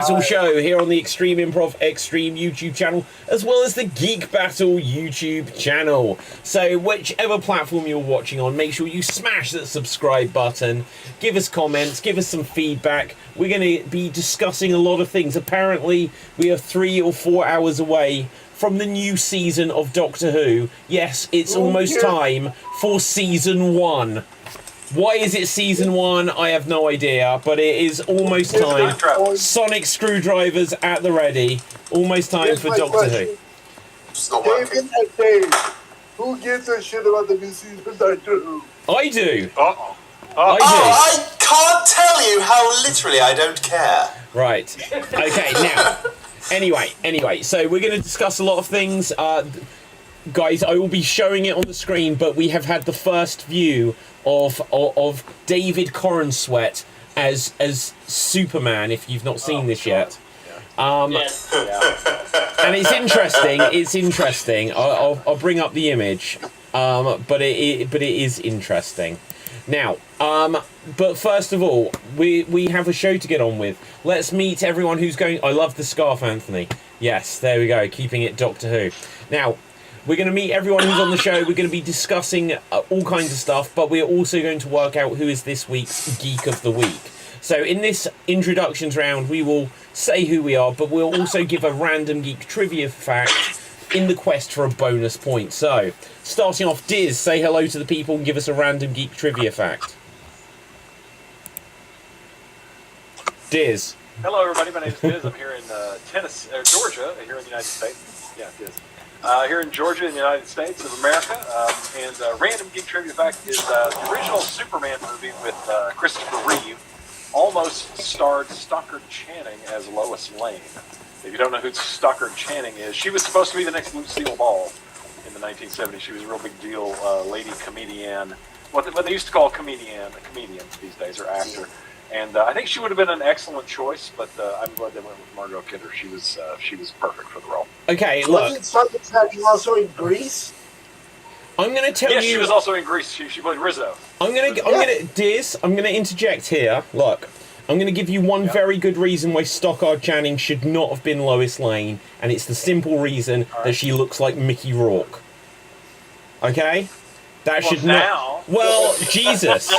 Battle show here on the Extreme Improv Xstreamed YouTube channel, as well as the Geek Battle YouTube channel. So whichever platform you're watching on, make sure you smash that subscribe button, give us comments, give us some feedback. We're going to be discussing a lot of things. Apparently we are 3 or 4 hours away from the new season of Doctor Who. Yes, it's almost time for season 1. Why is it season 1? I have no idea, but it is almost time. Sonic screwdrivers at the ready. Almost time for Doctor Who. Dave, who gives a shit about the new season of Doctor Who? I do. I can't tell you how literally I don't care. Right. Okay, now. Anyway, so we're going to discuss a lot of things. Guys, I will be showing it on the screen, but we have had the first view of David Corenswet as Superman, if you've not seen this yet. And it's interesting. I'll bring up the image, but it is interesting. Now, but first of all, we have a show to get on with. Let's meet everyone who's going. I love the scarf, Anthony. Yes, there we go, keeping it Doctor Who. Now, we're going to meet everyone who's on the show. We're going to be discussing all kinds of stuff, but we're also going to work out who is this week's Geek of the Week. So in this introductions round, we will say who we are, but we'll also give a random geek trivia fact in the quest for a bonus point. So, starting off, Diz, say hello to the people and give us a random geek trivia fact. Diz. Hello, everybody. My name is Diz. I'm here in Georgia, here in the United States. Yeah, Diz. Here in Georgia, in the United States of America. And random geek trivia fact is the original Superman movie with Christopher Reeve almost starred Stockard Channing as Lois Lane. If you don't know who Stockard Channing is, she was supposed to be the next Lucille Ball in the 1970s. She was a real big deal lady comedian, what they used to call a comedian these days, or actor. And I think she would have been an excellent choice, but I'm glad they went with Margot Kidder. She was perfect for the role. Okay, look. Wasn't Stockard Channing also in Grease? I'm going to tell you. Yes, she was also in Grease. She played Rizzo. Diz, I'm going to interject here. Look, I'm going to give you one very good reason why Stockard Channing should not have been Lois Lane, and it's the simple reason that she looks like Mickey Rourke. Okay? That should not. Well, Jesus.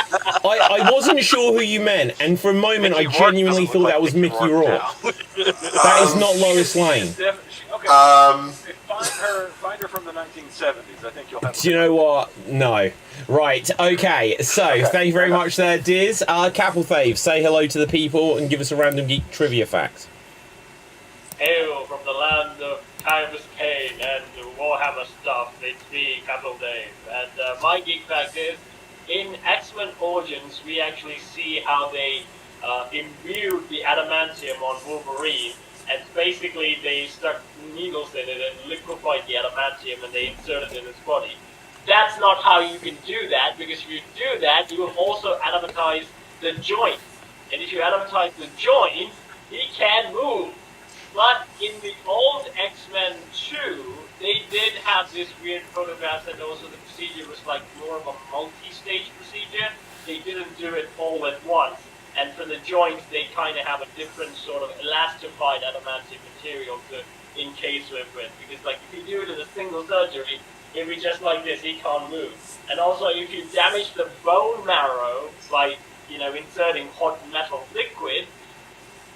I wasn't sure who you meant, and for a moment I genuinely thought that was Mickey Rourke. That is not Lois Lane. Find her from the 1970s. I think you'll have. Do you know what? No. Right. Okay. So thank you very much, there, Diz. Capelthave, say hello to the people and give us a random geek trivia fact. Hail from the land of Timeless Pain and Warhammer stuff. It's me, Capelthave, and my geek fact is, in X-Men Origins, we actually see how they imbued the adamantium on Wolverine. And basically, they stuck needles in it and liquefied the adamantium, and they inserted it in his body. That's not how you can do that, because if you do that, you will also adamatize the joint. And if you adamatize the joint, he can move. But in the old X-Men 2, they did have this weird photograph, and also the procedure was like more of a multi-stage procedure. They didn't do it all at once. And for the joints, they kind of have a different sort of elastified adamantium material to encase him with. Because, like, if you do it in a single surgery, it'd be just like this, he can't move. And also, if you damage the bone marrow by, inserting hot metal liquid,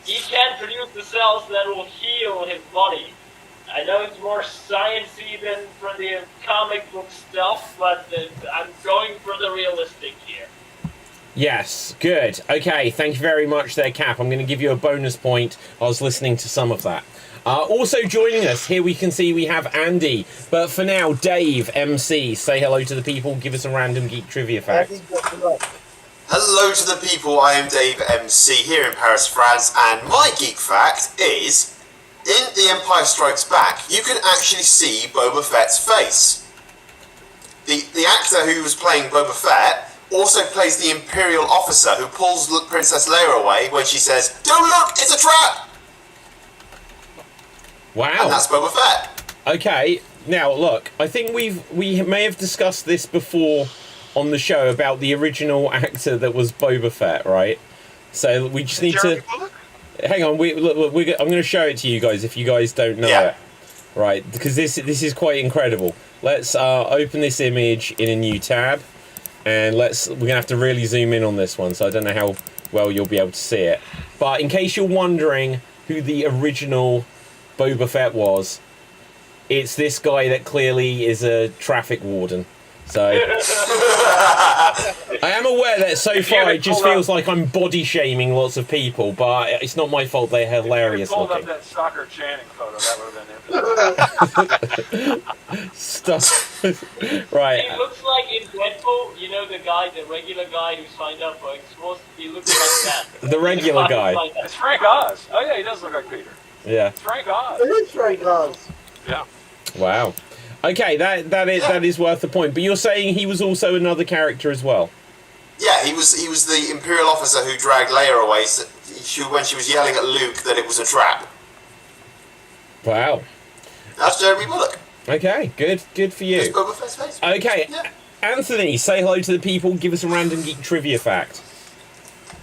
he can produce the cells that will heal his body. I know it's more sciencey than for the comic book stuff, but I'm going for the realistic here. Yes, good. Okay, thank you very much there, Cap. I'm going to give you a bonus point. I was listening to some of that. Also joining us, here we can see we have Andy. But for now, Dave, MC, say hello to the people. Give us a random geek trivia fact. Hello to the people, I am Dave MC here in Paris, France, and my geek fact is, in The Empire Strikes Back, you can actually see Boba Fett's face. The actor who was playing Boba Fett also plays the Imperial officer who pulls Princess Leia away when she says, "Don't look, it's a trap!" Wow. And that's Boba Fett. Okay, now look, I think we may have discussed this before on the show about the original actor that was Boba Fett, right? So we just need to... hang on. I'm going to show it to you guys if you guys don't know it. Right, because this is quite incredible. Let's open this image in a new tab, and we're going to have to really zoom in on this one, so I don't know how well you'll be able to see it. But in case you're wondering who the original Boba Fett was, it's this guy that clearly is a traffic warden. So I am aware that so far it just feels like I'm body shaming lots of people, but it's not my fault. They're hilarious If you looking. pulled up that soccer Channing photo, that would have been it. Stuff. Right. He looks like in Deadpool, you know, the regular guy who signed up for Xbox. He looks like that. The regular guy. It's Frank Oz. Oh yeah, he does look like Peter. Yeah. It's Frank Oz. It is Frank Oz. Yeah. Wow. Okay, that is worth the point. But you're saying he was also another character as well. Yeah, he was the Imperial officer who dragged Leia away when she was yelling at Luke that it was a trap. Wow. That's Jeremy Bullock. Okay, good for you. It's Boba Fett's face. Okay, Yeah. Anthony, say hello to the people. Give us a random geek trivia fact.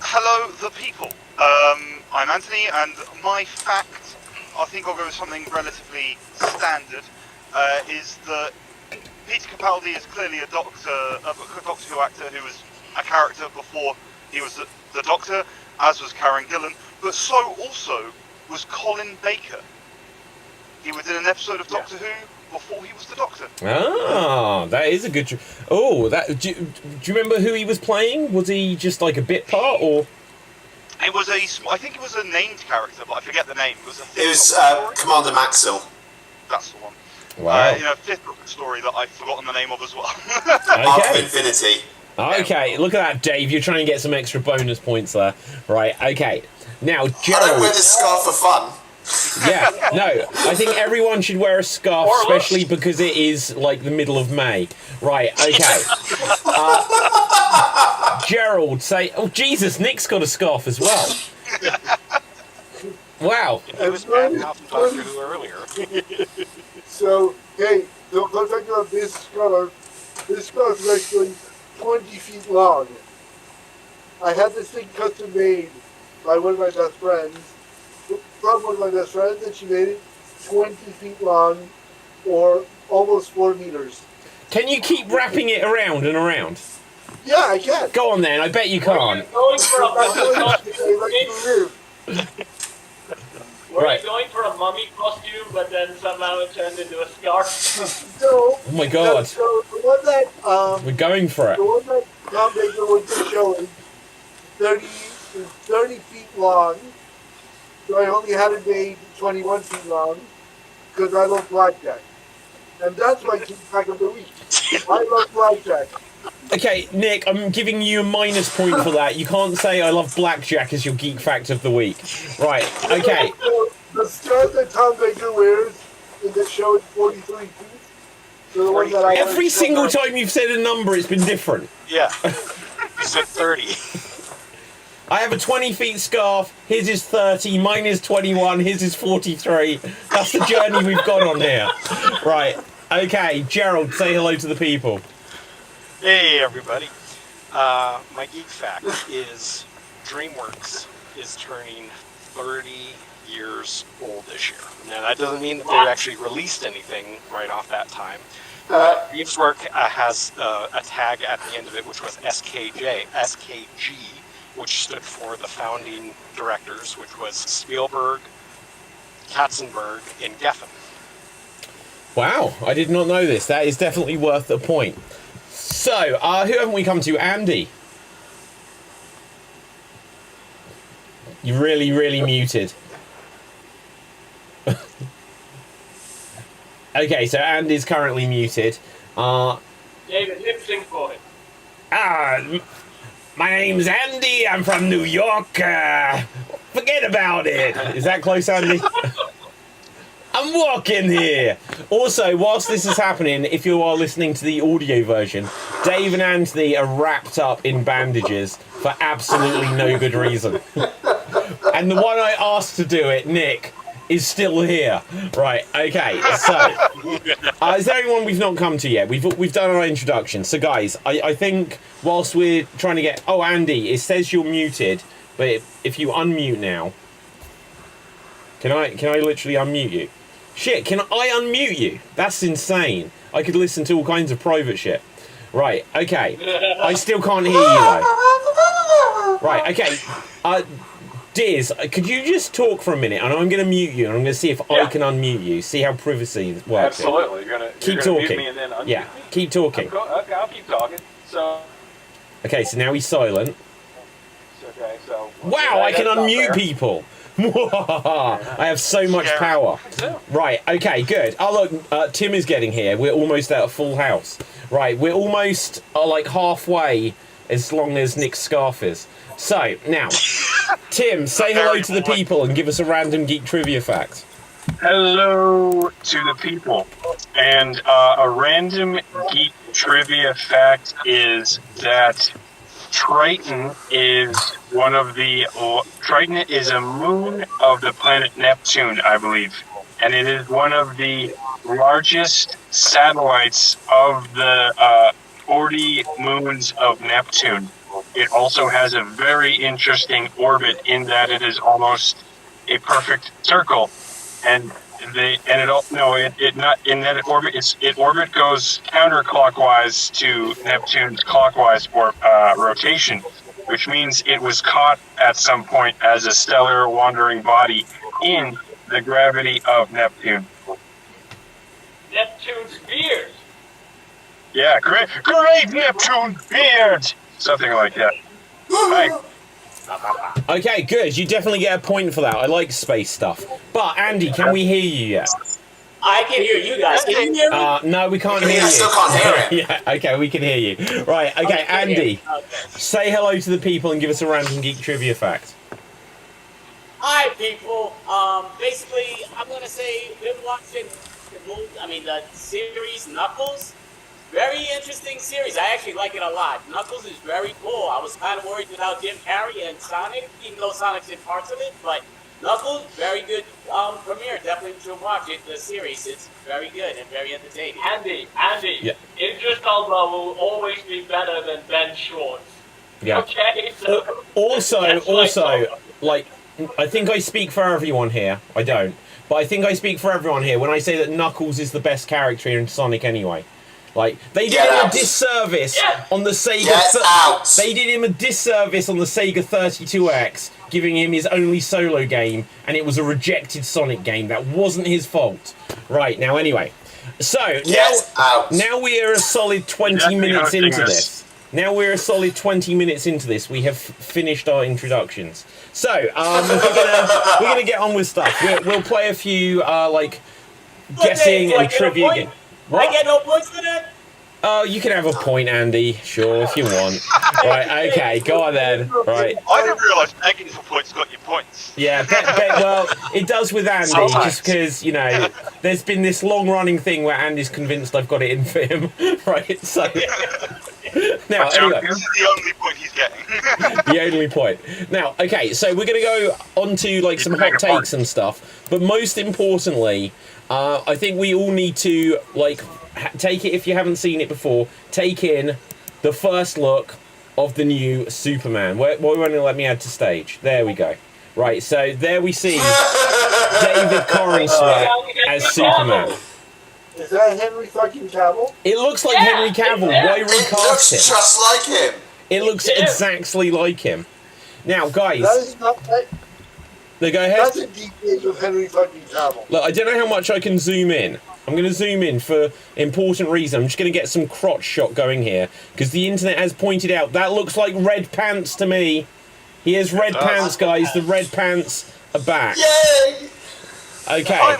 Hello, the people. I'm Anthony, and my fact, I think I'll go with something relatively standard, is that Peter Capaldi is clearly a Doctor Who actor who was a character before he was the Doctor, as was Karen Gillan, but so also was Colin Baker. He was in an episode of Doctor Who before he was the Doctor. Ah, that is a good. Do you remember who he was playing? Was he just like a bit part, or? It was I think it was a named character, but I forget the name. It was Commander Maxwell. That's the one. Wow. In a fifth book story that I've forgotten the name of as well. Arc of Okay. Infinity. Okay, look at that, Dave. You're trying to get some extra bonus points there. Right, okay. Now, I don't Gerald. wear this scarf for fun. Yeah, no, I think everyone should wear a scarf, especially because it is like the middle of May. Right, okay. Gerald, say, oh Jesus, Nick's got a scarf as well. Wow. He was Matt House and Doctor Who earlier. So, hey, don't talk about this scarf. This scarf is actually 20 feet long. I had this thing custom made by one of my best friends. From one of my best friends, and she made it 20 feet long, or almost 4 meters. Can you keep wrapping it around and around? Yeah, I can. Go on then, I bet you can't. Going for a mummy Were Right. you going for a mummy costume, but then somehow it turned into a scarf? So, Oh my god, so the one that we're going for it. the one that Tom Baker was just showing, 30 feet long. So I only had it made 21 feet long because I love blackjack, and that's my Geek Fact of the week. I love blackjack. Okay, Nick, I'm giving you a minus point for that. You can't say I love blackjack as your geek fact of the week. Right, okay. So the scarf that Tom Baker wears in the show is 43 feet. So the one that I Every single time you've said a number, it's been different. Yeah. He said 30. I have a 20 feet scarf, his is 30, mine is 21, his is 43. That's the journey we've gone on here. Right, okay, Gerald, say hello to the people. Hey everybody. My geek fact is DreamWorks is turning 30 years old this year. Now that doesn't mean that they actually released anything right off that time. DreamWorks has a tag at the end of it which was SKG, which stood for the founding directors, which was Spielberg, Katzenberg, and Geffen. Wow, I did not know this. That is definitely worth a point. So, who haven't we come to? Andy. You're really muted. Okay, so Andy's currently muted. David, lip sync for him. My name's Andy. I'm from New York. Forget about it. Is that close, Andy? I'm walking here. Also, whilst this is happening, if you are listening to the audio version, Dave and Anthony are wrapped up in bandages for absolutely no good reason. And the one I asked to do it, Nick, is still here. Right, okay, so is there anyone we've not come to yet? We've done our introduction. So guys, I think whilst we're trying to get... Oh, Andy, it says you're muted, but if you unmute now... Can I literally unmute you? Shit, can I unmute you? That's insane. I could listen to all kinds of private shit. Right, okay. I still can't hear you though. Right, okay. Diz, could you just talk for a minute? And I'm going to mute you, and I'm going to see if I can unmute you. See how privacy works. Absolutely. You're gonna keep talking. talking. Mute me and then unmute Yeah, me? keep talking. Okay, I'll keep talking. So. Okay, so now he's silent. Okay, so. Wow, I can unmute people. I have so much power. Right, okay, good. Oh, look, Tim is getting here. We're almost at a full house. Right, we're almost like halfway as long as Nick's scarf is. So, now, Tim, say hello to the people and give us a random geek trivia fact. Hello to the people. And a random geek trivia fact is that Triton is Triton is a moon of the planet Neptune, I believe. And it is one of the largest satellites of the 40 moons of Neptune. It also has a very interesting orbit in that it is almost a perfect circle, and orbit goes counterclockwise to Neptune's clockwise rotation, which means it was caught at some point as a stellar wandering body in the gravity of Neptune. Neptune's beard. Yeah, great Neptune beard. Something like that. Right. Okay, good. You definitely get a point for that. I like space stuff. But, Andy, can we hear you yet? I can hear you guys. Can you hear me? No, we can't hear you. I still can't hear it. Yeah, okay, we can hear you. Right, okay, Andy, say hello to the people and give us a random geek trivia fact. Hi, people. Basically, I'm gonna say been watching the series Knuckles. Very interesting series. I actually like it a lot. Knuckles is very cool. I was kind of worried without Jim Carrey and Sonic, even though Sonic's in parts of it. But Knuckles, very good premiere. Definitely should watch it. The series, it's very good and very entertaining. Andy, Yeah. Idris Elba will always be better than Ben Schwartz. Yeah. Okay. So Also, like, I think I speak for everyone here. I don't. But I think I speak for everyone here when I say that Knuckles is the best character in Sonic anyway. Like, they did him a disservice on the Sega... They did him a disservice on the Sega 32X, giving him his only solo game, and it was a rejected Sonic game. That wasn't his fault. Right, now anyway. So, now we are a solid 20 minutes into this. Now we're a solid 20 minutes into this. We have finished our introductions. So, we're gonna get on with stuff. We'll play a few, guessing and trivia games. I get no points for that? Oh, you can have a point, Andy. Sure, if you want. Right, okay, go on then. Right. I didn't realise begging for points got you points. Yeah, well, it does with Andy, just because, there's been this long-running thing where Andy's convinced I've got it in for him. Right, so... Now, anyway. This is the only point he's getting. The only point. Now, okay, so we're going to go on to, some hot takes and stuff. But most importantly... I think we all need to, take it, if you haven't seen it before, take in the first look of the new Superman. Why won't it let me add to stage? There we go. Right, so there we see David Corenswet as Superman. Is that Henry fucking Cavill? It looks like Henry Cavill. Why recast him? It looks just like him. It looks exactly like him. Now, guys... That is not right. No, go ahead. That's a deep image of Henry fucking Cavill. Look, I don't know how much I can zoom in. I'm going to zoom in for important reason. I'm just going to get some crotch shot going here, because the internet has pointed out that looks like red pants to me. He has red pants, guys. The red pants are back. Yay! Okay.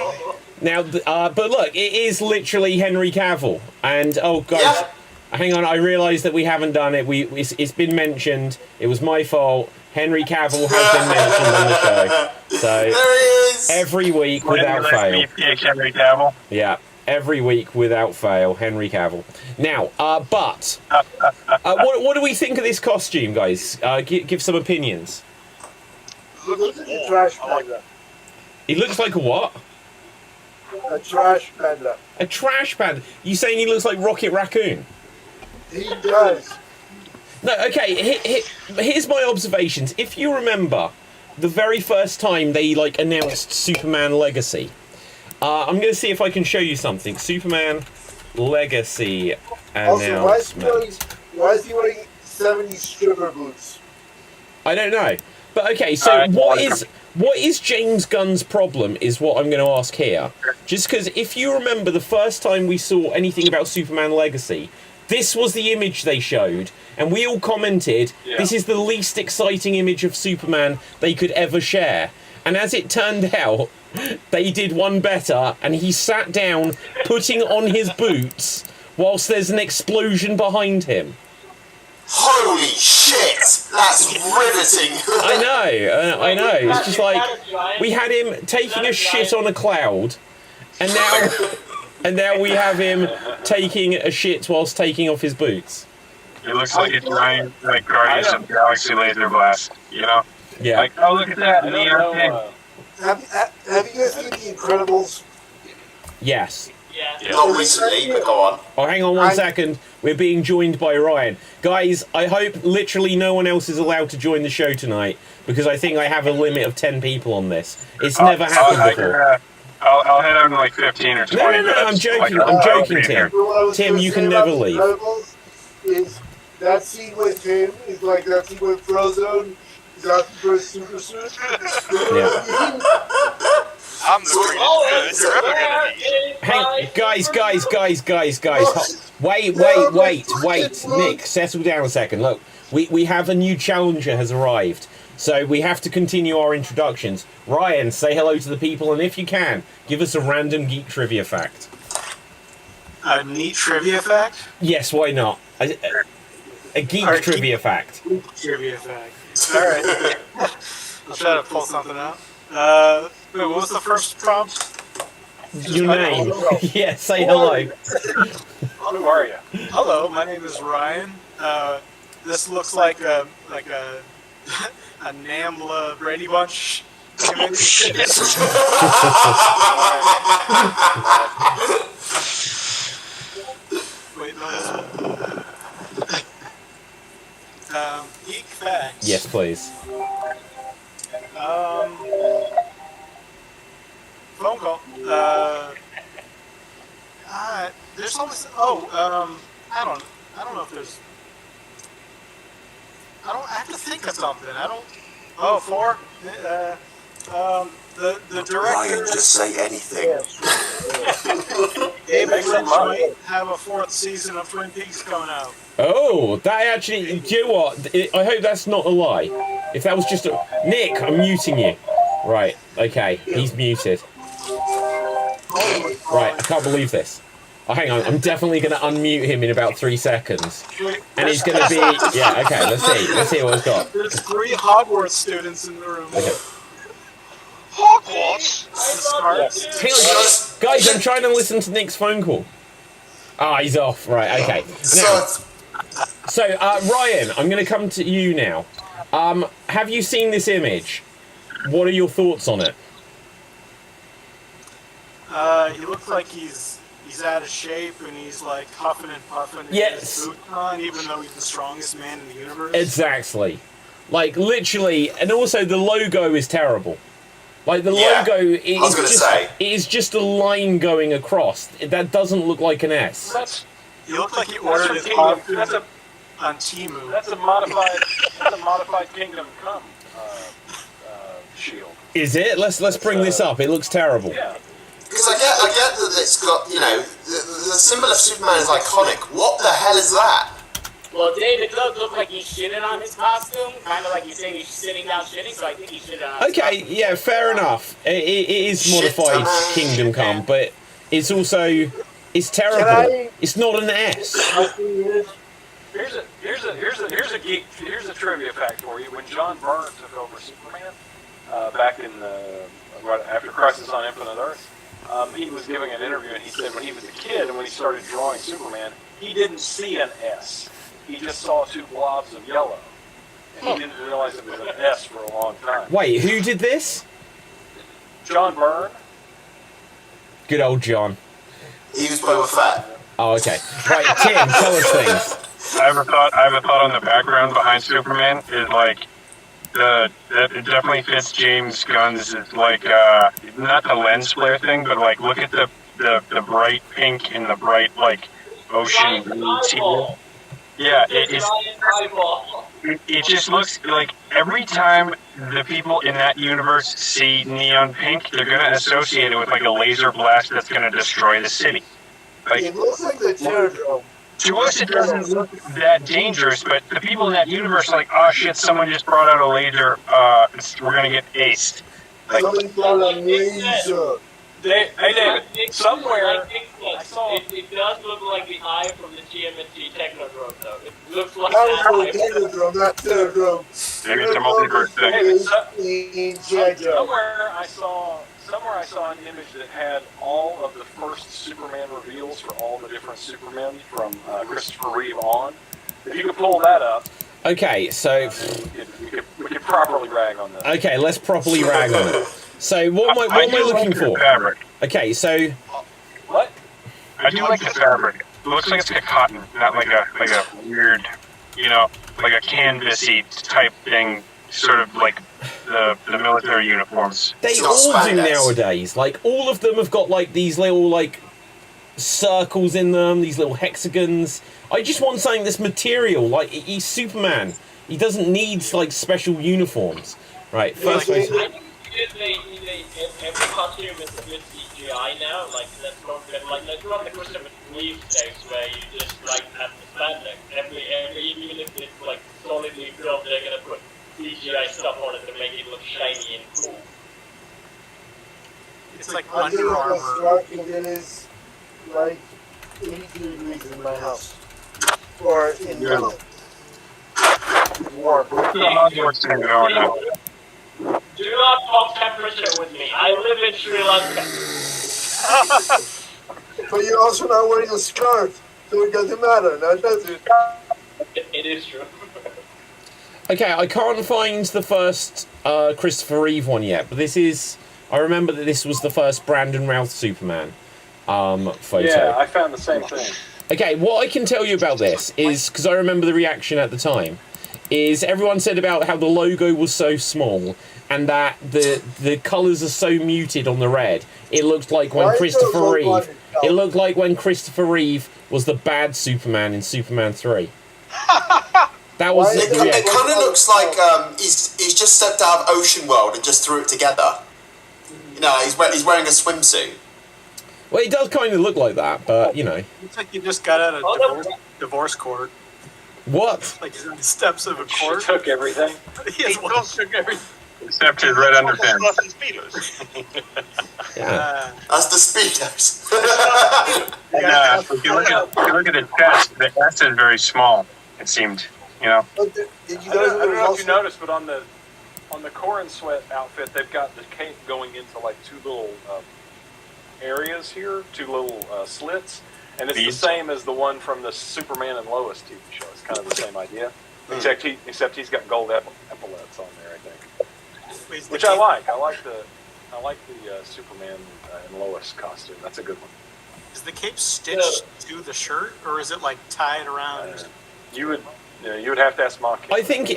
Now, but look, it is literally Henry Cavill. And, oh, guys, hang on. I realise that we haven't done it. It's been mentioned. It was my fault. Henry Cavill has been mentioned on the show. So there he is. Every week without fail. Henry Cavill. Yeah, every week without fail, Henry Cavill. Now, what do we think of this costume, guys? Give some opinions. He looks like a trash panda. He looks like a what? A trash panda. A trash panda? You saying he looks like Rocket Raccoon? He does. No, okay, here's my observations. If you remember, the very first time they like announced Superman Legacy. I'm going to see if I can show you something. Superman Legacy Also, announcement. why is he wearing 70s stripper boots? I don't know. But okay, so what is James Gunn's problem is what I'm going to ask here. Just because if you remember the first time we saw anything about Superman Legacy, this was the image they showed, and we all commented, this is the least exciting image of Superman they could ever share. And as it turned out, they did one better, and he sat down, putting on his boots, whilst there's an explosion behind him. Holy shit! That's riveting! I know. It's just like, we had him taking a shit on a cloud, and now we have him taking a shit whilst taking off his boots. It looks like a giant, like, Guardians of the Galaxy laser blast, you know? Yeah. Like, oh, look at that. Have you guys seen The Incredibles? Yes. Yeah. Not recently, but go on. Oh, hang on 1 second. We're being joined by Ryan. Guys, I hope literally no one else is allowed to join the show tonight, because I think I have a limit of 10 people on this. It's never happened before. I'll head out in like 15 or 20 minutes. I'm joking. Like, I'm joking, Tim. So what I was Tim, gonna you say can about never The leave. Incredibles is that scene with him is like that scene with Frozone. He's asking for a super suit. I'm the greatest good you're ever gonna need. Hang, guys. Wait. Nick, settle down a second. Look, we have a new challenger has arrived. So we have to continue our introductions. Ryan, say hello to the people, and if you can, give us a random geek trivia fact. A neat trivia fact? Yes, why not? A geek trivia fact. Trivia fact. Alright. I'll try to pull something out. Wait, what was the first prompt? Your name. Yeah, say hello. Who are you? Hello, my name is Ryan. This looks like a a NAMBLA Brady Bunch. Wait, no. Geek facts. Yes, please. Phone call. There's always. I don't know if there's. I have to think of something. Four. The director. Ryan, just say anything. David Lynch might have a 4th season of Twin Peaks coming out. Oh, that actually. Do you know what? I hope that's not a lie. If that was just a. Nick, I'm muting you. Right. Okay. He's muted. Right. I can't believe this. Oh, hang on. I'm definitely going to unmute him in about 3 seconds. And he's going to be... Yeah, okay. Let's see what he's got. There's 3 Hogwarts students in the room. Okay. Hogwarts? Hang on, guys. I'm trying to listen to Nick's phone call. Ah, he's off. Right, okay. Now, so, Ryan, I'm going to come to you now. Have you seen this image? What are your thoughts on it? He looks like he's out of shape and he's like huffing and puffing. Yes. His boot on, even though he's the strongest man in the universe. Exactly. Like, literally, and also the logo is terrible. Like, the logo is just a line going across. That doesn't look like an S. He looked like he ordered his on Temu. That's a modified Kingdom Come shield. Is it? Let's bring this up. It looks terrible. Yeah. Because I get that it's got, the symbol of Superman is iconic. What the hell is that? Well, Dave, it does look like he's shitting on his costume. Kind of like he's saying he's sitting down shitting, so I think he's shitting on his costume. Yeah, fair enough. It is modified Kingdom Come, but it's also... It's terrible. It's not an S. Here's a trivia fact for you. When John Byrne took over Superman, back in right after Crisis on Infinite Earth, he was giving an interview and he said when he was a kid and when he started drawing Superman, he didn't see an S. He just saw 2 blobs of yellow. And he didn't realize it was an S for a long time. Wait, who did this? John Byrne. Good old John. He was Boba Fett. Oh, okay. Right, Tim, tell us things. I have a thought on the background behind Superman is like it definitely fits James Gunn's, like, not the lens flare thing, but, like, look at the bright pink and the bright, like, ocean blue teal. Yeah, it just looks like every time the people in that universe see neon pink, they're going to associate it with, like, a laser blast that's going to destroy the city. Like, It looks like the Terrordrome. to us, it doesn't look that dangerous, but the people in that universe are like, oh shit, someone just brought out a laser, we're gonna get aced. Like, Somebody brought a laser. Hey, David, somewhere I saw... It does look like the eye from the GMT Technodrome, though. It looks like That was that. the Terrordrome, not Terrordrome. maybe it's a multiverse thing. Somewhere I saw an image that had all of the first Superman reveals for all the different Supermen from Christopher Reeve on. If you could pull that up, Okay, so we could properly rag on that. okay, let's properly rag on it. So what am I looking for? Fabric. Okay, so What? I do like the fabric. It looks like it's like a cotton, not like a weird, like a canvasy type thing, sort of like the military uniforms. they It's not all do spandex. nowadays. Like all of them have got like these little like circles in them, these little hexagons. I just want something that's material. Like he's Superman. He doesn't need like special uniforms. Right. First Okay. place. I think every costume is a good CGI now. Like that's not good. Like let's run the Christopher Reeve days where you just like have the spandex. Every even if it's like solidly built, they're gonna put CGI stuff on it to make it look shiny and cool. It's like I'm getting Under a Armour. start and it is like 82 degrees in my house. Or in London. Warm. Hogwarts thing going on. Do not talk temperature with me. I live in Sri Lanka. But you're also not wearing a scarf, so it doesn't matter, now does it? It is true. Okay, I can't find the first Christopher Reeve one yet, but this is. I remember that this was the first Brandon Routh Superman photo. Yeah, I found the same thing. Okay, what I can tell you about this is, because I remember the reaction at the time, is everyone said about how the logo was so small and that the colours are so muted on the red. It looked like when Why Christopher those Reeve. logo It looked like when Christopher Reeve was the bad Superman in Superman 3. That was Why is the it- It reaction. kind of looks like he's just stepped out of Ocean World and just threw it together. He's wearing a swimsuit. Well, it does kind of look like that, but you know. It's like you just got out of divorce court. What? Like he's on the steps of a She court. took everything. He has one took everything. Except his red underpants. Plus and speedos. Yeah. That's the Speedos. And, if you look at the chest, the S is very small, it seemed, But did you I guys don't know if also... you noticed, but on the Corin Sweat outfit, they've got the cape going into like two little areas here, two little slits, and it's Beads. the same as the one from the Superman and Lois TV show. It's kind of the same idea, except he's got gold epaulets on there, I think, Wait, which I like. I like the Superman and Lois costume. That's a good one. Is the cape stitched to the shirt, or is it like tied around? You would have to ask Mark. I think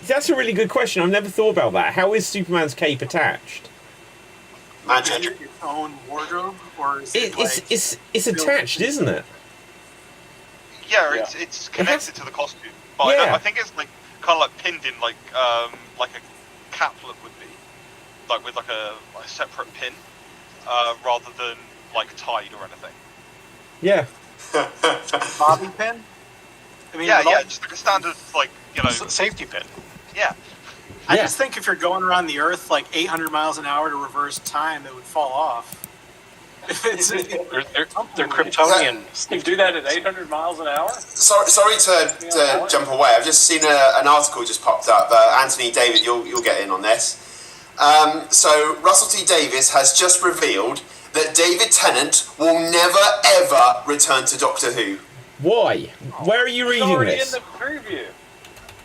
that's a really good question. I've never thought about that. How is Superman's cape attached? Magic. Your own wardrobe, or is it like It's attached, isn't it? Yeah, Yeah. it's connected to the costume. But Yeah. I think it's like kind of like pinned in like a caplet would be, like with like a separate pin, rather than like tied or anything. Yeah. bobby pin? I mean, Yeah, with all- just like a standard like safety pin. yeah. I Yeah. just think if you're going around the Earth like 800 miles an hour to reverse time, it would fall off. They're Kryptonian. You do that at 800 miles an hour? Sorry to jump away. I've just seen an article just popped up. Anthony, David, you'll get in on this. So Russell T Davies has just revealed that David Tennant will never ever return to Doctor Who. Why? Where are you It's reading already this? in the preview.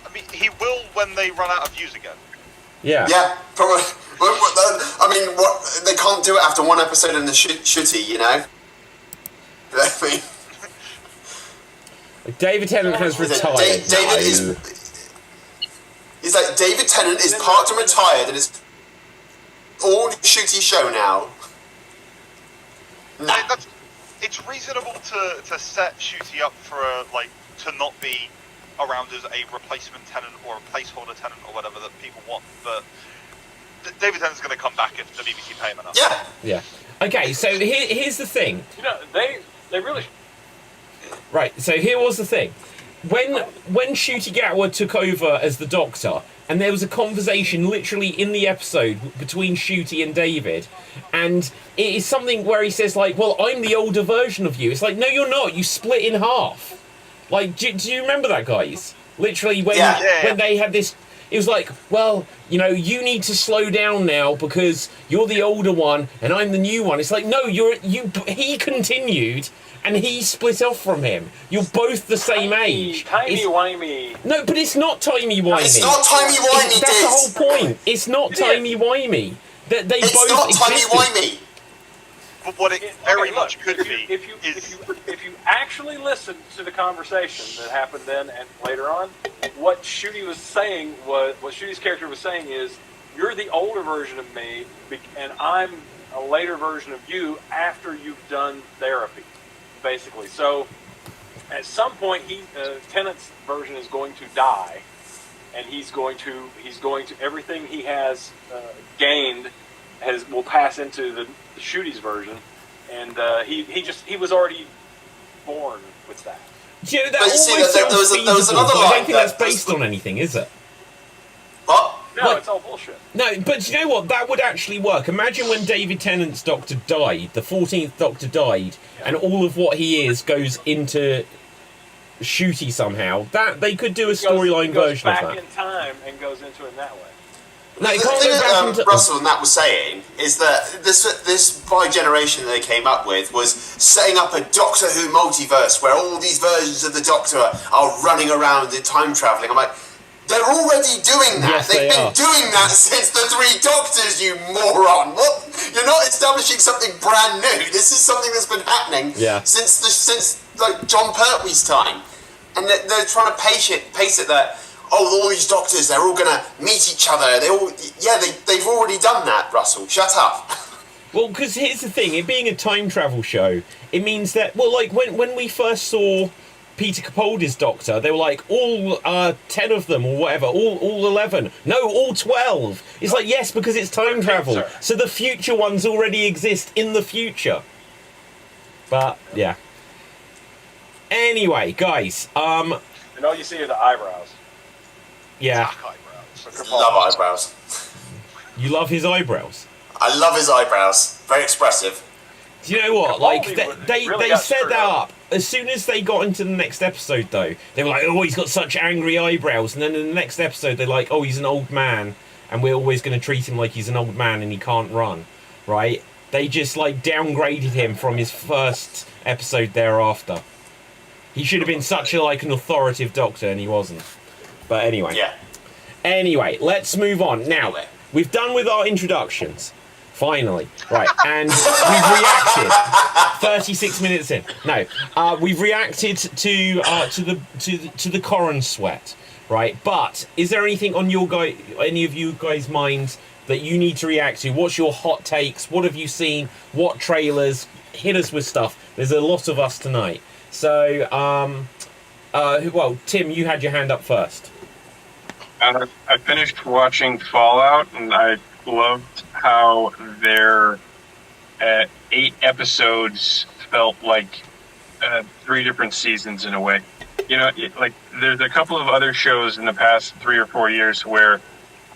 I mean, he will when they run out of views again. Yeah. Yeah, probably. I mean, what they can't do it after one episode in the shooty, you know. I mean, David Tennant has retired. David No. is. He's like, David Tennant is parked and retired, and it's all shooty show now. Nah. It's reasonable to set Shooty up for to not be around as a replacement Tennant or a placeholder Tennant or whatever that people want, but David Tennant's going to come back if the BBC pay him enough. Yeah. Yeah. Okay, so here's the thing. You know, they really. Right, so here was the thing. When Shooty Gatwa took over as the Doctor, and there was a conversation literally in the episode between Shooty and David, and it is something where he says, like, well, I'm the older version of you. It's like, no, you're not. You split in half. Like, do you remember that, guys? Literally, when they had this... It was like, well, you know, you need to slow down now because you're the older one and I'm the new one. It's like, no, he continued and he split off from him. You're both the same age. Timey-wimey. No, but it's not timey-wimey. It's not timey-wimey, That's the whole point. It's not timey-wimey. It's not timey-wimey. But what it very much could be if you actually listen to the conversation that happened then and later on, what Shooty's character was saying is, you're the older version of me, and I'm a later version of you after you've done therapy, basically. So at some point, Tennant's version is going to die, and he's going to everything he has gained will pass into the Shooty's version, and he was already born with that. Do you know, that almost sounds feasible, but I don't think that's based on anything, is it? What? No, it's all bullshit. No, but you know what? That would actually work. Imagine when David Tennant's Doctor died, the 14th Doctor died, and all of what he is goes into Shooty somehow. That they could do a storyline version of that. Goes back in time and goes into it that way. No, the thing that Russell and that was saying is that this bi-generation they came up with was setting up a Doctor Who multiverse where all these versions of the Doctor are running around in time travelling. I'm like, they're already doing that. Yes, They've been doing that since the Three Doctors, you moron. What? You're not establishing something brand new. This is something that's been happening since like John Pertwee's time, and they're trying to pace it that. Oh, all these Doctors, they're all going to meet each other. They've already done that, Russell. Shut up. Well, because here's the thing. It being a time travel show, it means that, well, like, when we first saw Peter Capaldi's Doctor, they were like, all 10 of them, or whatever, all 11. No, all 12. It's like, yes, because it's time travel. So the future ones already exist in the future. But, yeah. Anyway, guys, And all you see are the eyebrows. Yeah. Love eyebrows. You love his eyebrows? I love his eyebrows. Very expressive. Do you know what? Like, they really set that up. As soon as they got into the next episode, though, they were like, oh, he's got such angry eyebrows. And then in the next episode, they're like, oh, he's an old man. And we're always going to treat him like he's an old man and he can't run. Right? They just, like, downgraded him from his first episode thereafter. He should have been such an authoritative Doctor, and he wasn't. But anyway. Yeah. Anyway, let's move on. Now, we've done with our introductions. Finally. Right. And we've reacted. 36 minutes in. No. We've reacted to the Corran sweat. Right. But is there anything on any of you guys' minds that you need to react to? What's your hot takes? What have you seen? What trailers? Hit us with stuff. There's a lot of us tonight. So, well, Tim, you had your hand up first. I finished watching Fallout, and I loved how their 8 episodes felt like 3 different seasons in a way. You know, like there's a couple of other shows in the past 3 or 4 years where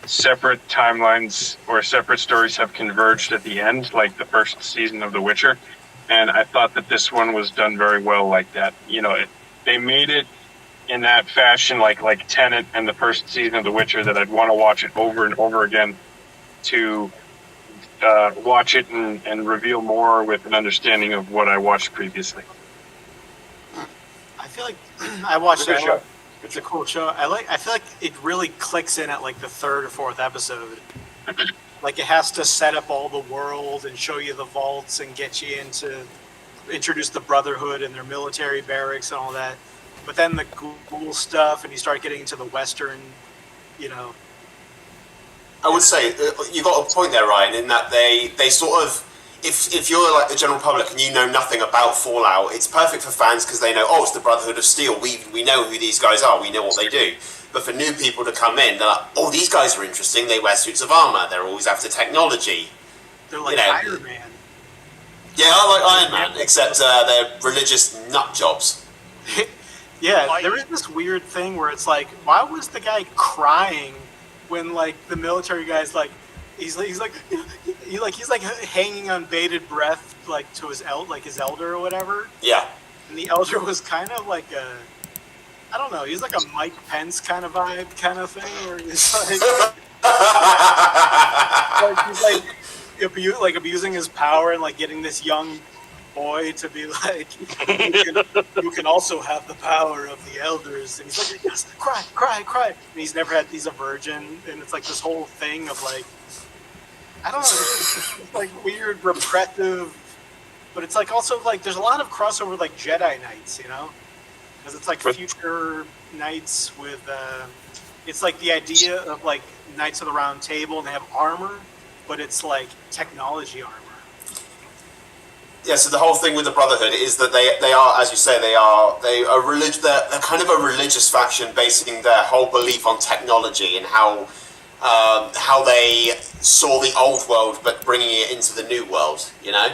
separate timelines or separate stories have converged at the end, like the first season of The Witcher. And I thought that this one was done very well like that. You know, they made it in that fashion, like Tenet and the first season of The Witcher, that I'd want to watch it over and over again to watch it and reveal more with an understanding of what I watched previously. I feel like I watched Good it. show. It's a cool show. I feel like it really clicks in at like the 3rd or 4th episode. Like it has to set up all the world and show you the vaults and get you introduce the Brotherhood and their military barracks and all that. But then the cool stuff, and you start getting into the Western you know. I would say you got a point there, Ryan, in that they sort of, if you're like the general public and you know nothing about Fallout, it's perfect for fans because they know, oh, it's the Brotherhood of Steel. We know who these guys are. We know what they do. But for new people to come in, they're like, oh, these guys are interesting. They wear suits of armor. They're always after technology. They're like Iron Man. Yeah, I like Iron Man, except they're religious nut jobs. Yeah, there is this weird thing where it's like, why was the guy crying when like the military guy's like, he's like hanging on bated breath like to his elder or whatever. Yeah. And the elder was kind of like I don't know, he's like a Mike Pence kind of vibe kind of thing, where he's like abusing his power and like getting this young boy to be like, you can also have the power of the elders, and he's like, yes, cry, and he's a virgin, and it's like this whole thing of like, I don't know, it's like weird repressive, but it's like also like there's a lot of crossover with like Jedi Knights, you know, because it's like future knights with it's like the idea of like Knights of the Round Table, and they have armor, but it's like technology armor. Yeah, so the whole thing with the Brotherhood is that they are, as you say, they're kind of a religious faction basing their whole belief on technology and how they saw the old world but bringing it into the new world, you know?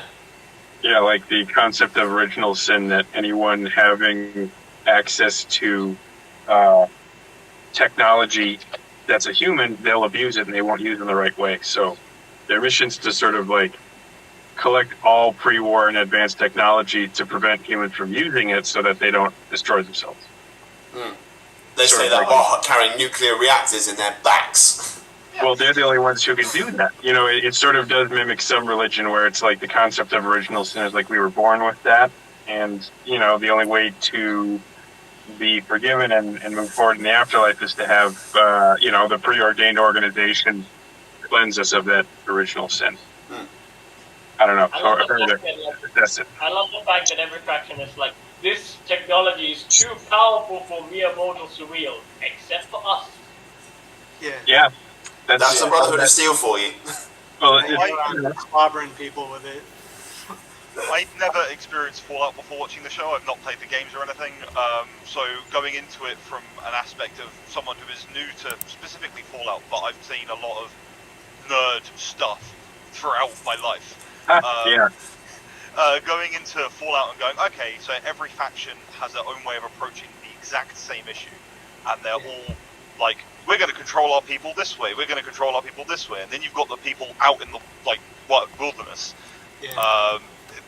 Yeah, like the concept of original sin, that anyone having access to technology that's a human, they'll abuse it and they won't use it in the right way. So their mission's to sort of like collect all pre-war and advanced technology to prevent humans from using it so that they don't destroy themselves. They say that while carrying nuclear reactors in their backs. Well, they're the only ones who can do that. You know, it sort of does mimic some religion where it's like the concept of original sin is like we were born with that, and, you know, the only way to be forgiven and move forward in the afterlife is to have, you know, the preordained organization cleanse us of that original sin. I don't know. I love the fact that every faction is like, this technology is too powerful for mere mortals to wield, except for us. Yeah. That's the Brotherhood of Steel for you. Well, clobbering people with it. I never experienced Fallout before watching the show. I've not played the games or anything. So going into it from an aspect of someone who is new to specifically Fallout, but I've seen a lot of nerd stuff throughout my life. Going into Fallout and going, okay, so every faction has their own way of approaching the exact same issue, and they're all like, we're going to control our people this way, we're going to control our people this way, and then you've got the people out in the wilderness,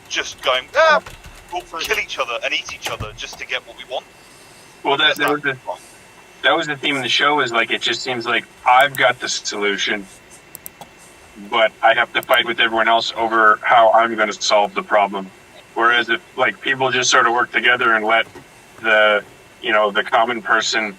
just going, we'll kill each other and eat each other just to get what we want. Well, that was the theme of the show. Is like, it just seems like I've got the solution, but I have to fight with everyone else over how I'm going to solve the problem. Whereas if like people just sort of work together and let the common person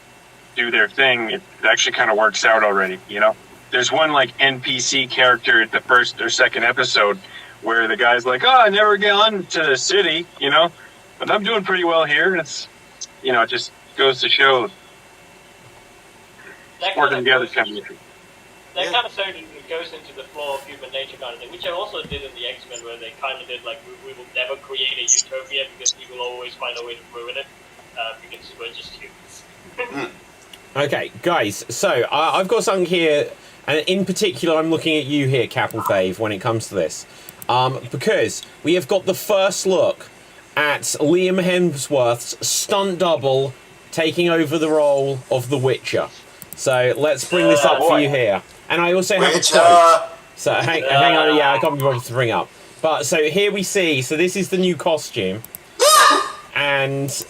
do their thing, it actually kind of works out already, you know? There's one like NPC character at the first or second episode where the guy's like, I never get on to the city, you know, but I'm doing pretty well here. And it's, you know, it just goes to show working together kind of issue. That kind of sort of goes into the flaw of human nature kind of thing, which I also did in the X-Men, where they kind of did like, we will never create a utopia because we will always find a way to ruin it, because we're just humans. Okay, guys, so I've got something here, and in particular I'm looking at you here, Capel Fave, when it comes to this. Because we have got the first look at Liam Hemsworth's stunt double taking over the role of The Witcher. So let's bring this up for you here. And I also have a quote. So hang on, I can't be bothered to bring up. But so here we see, so this is the new costume. And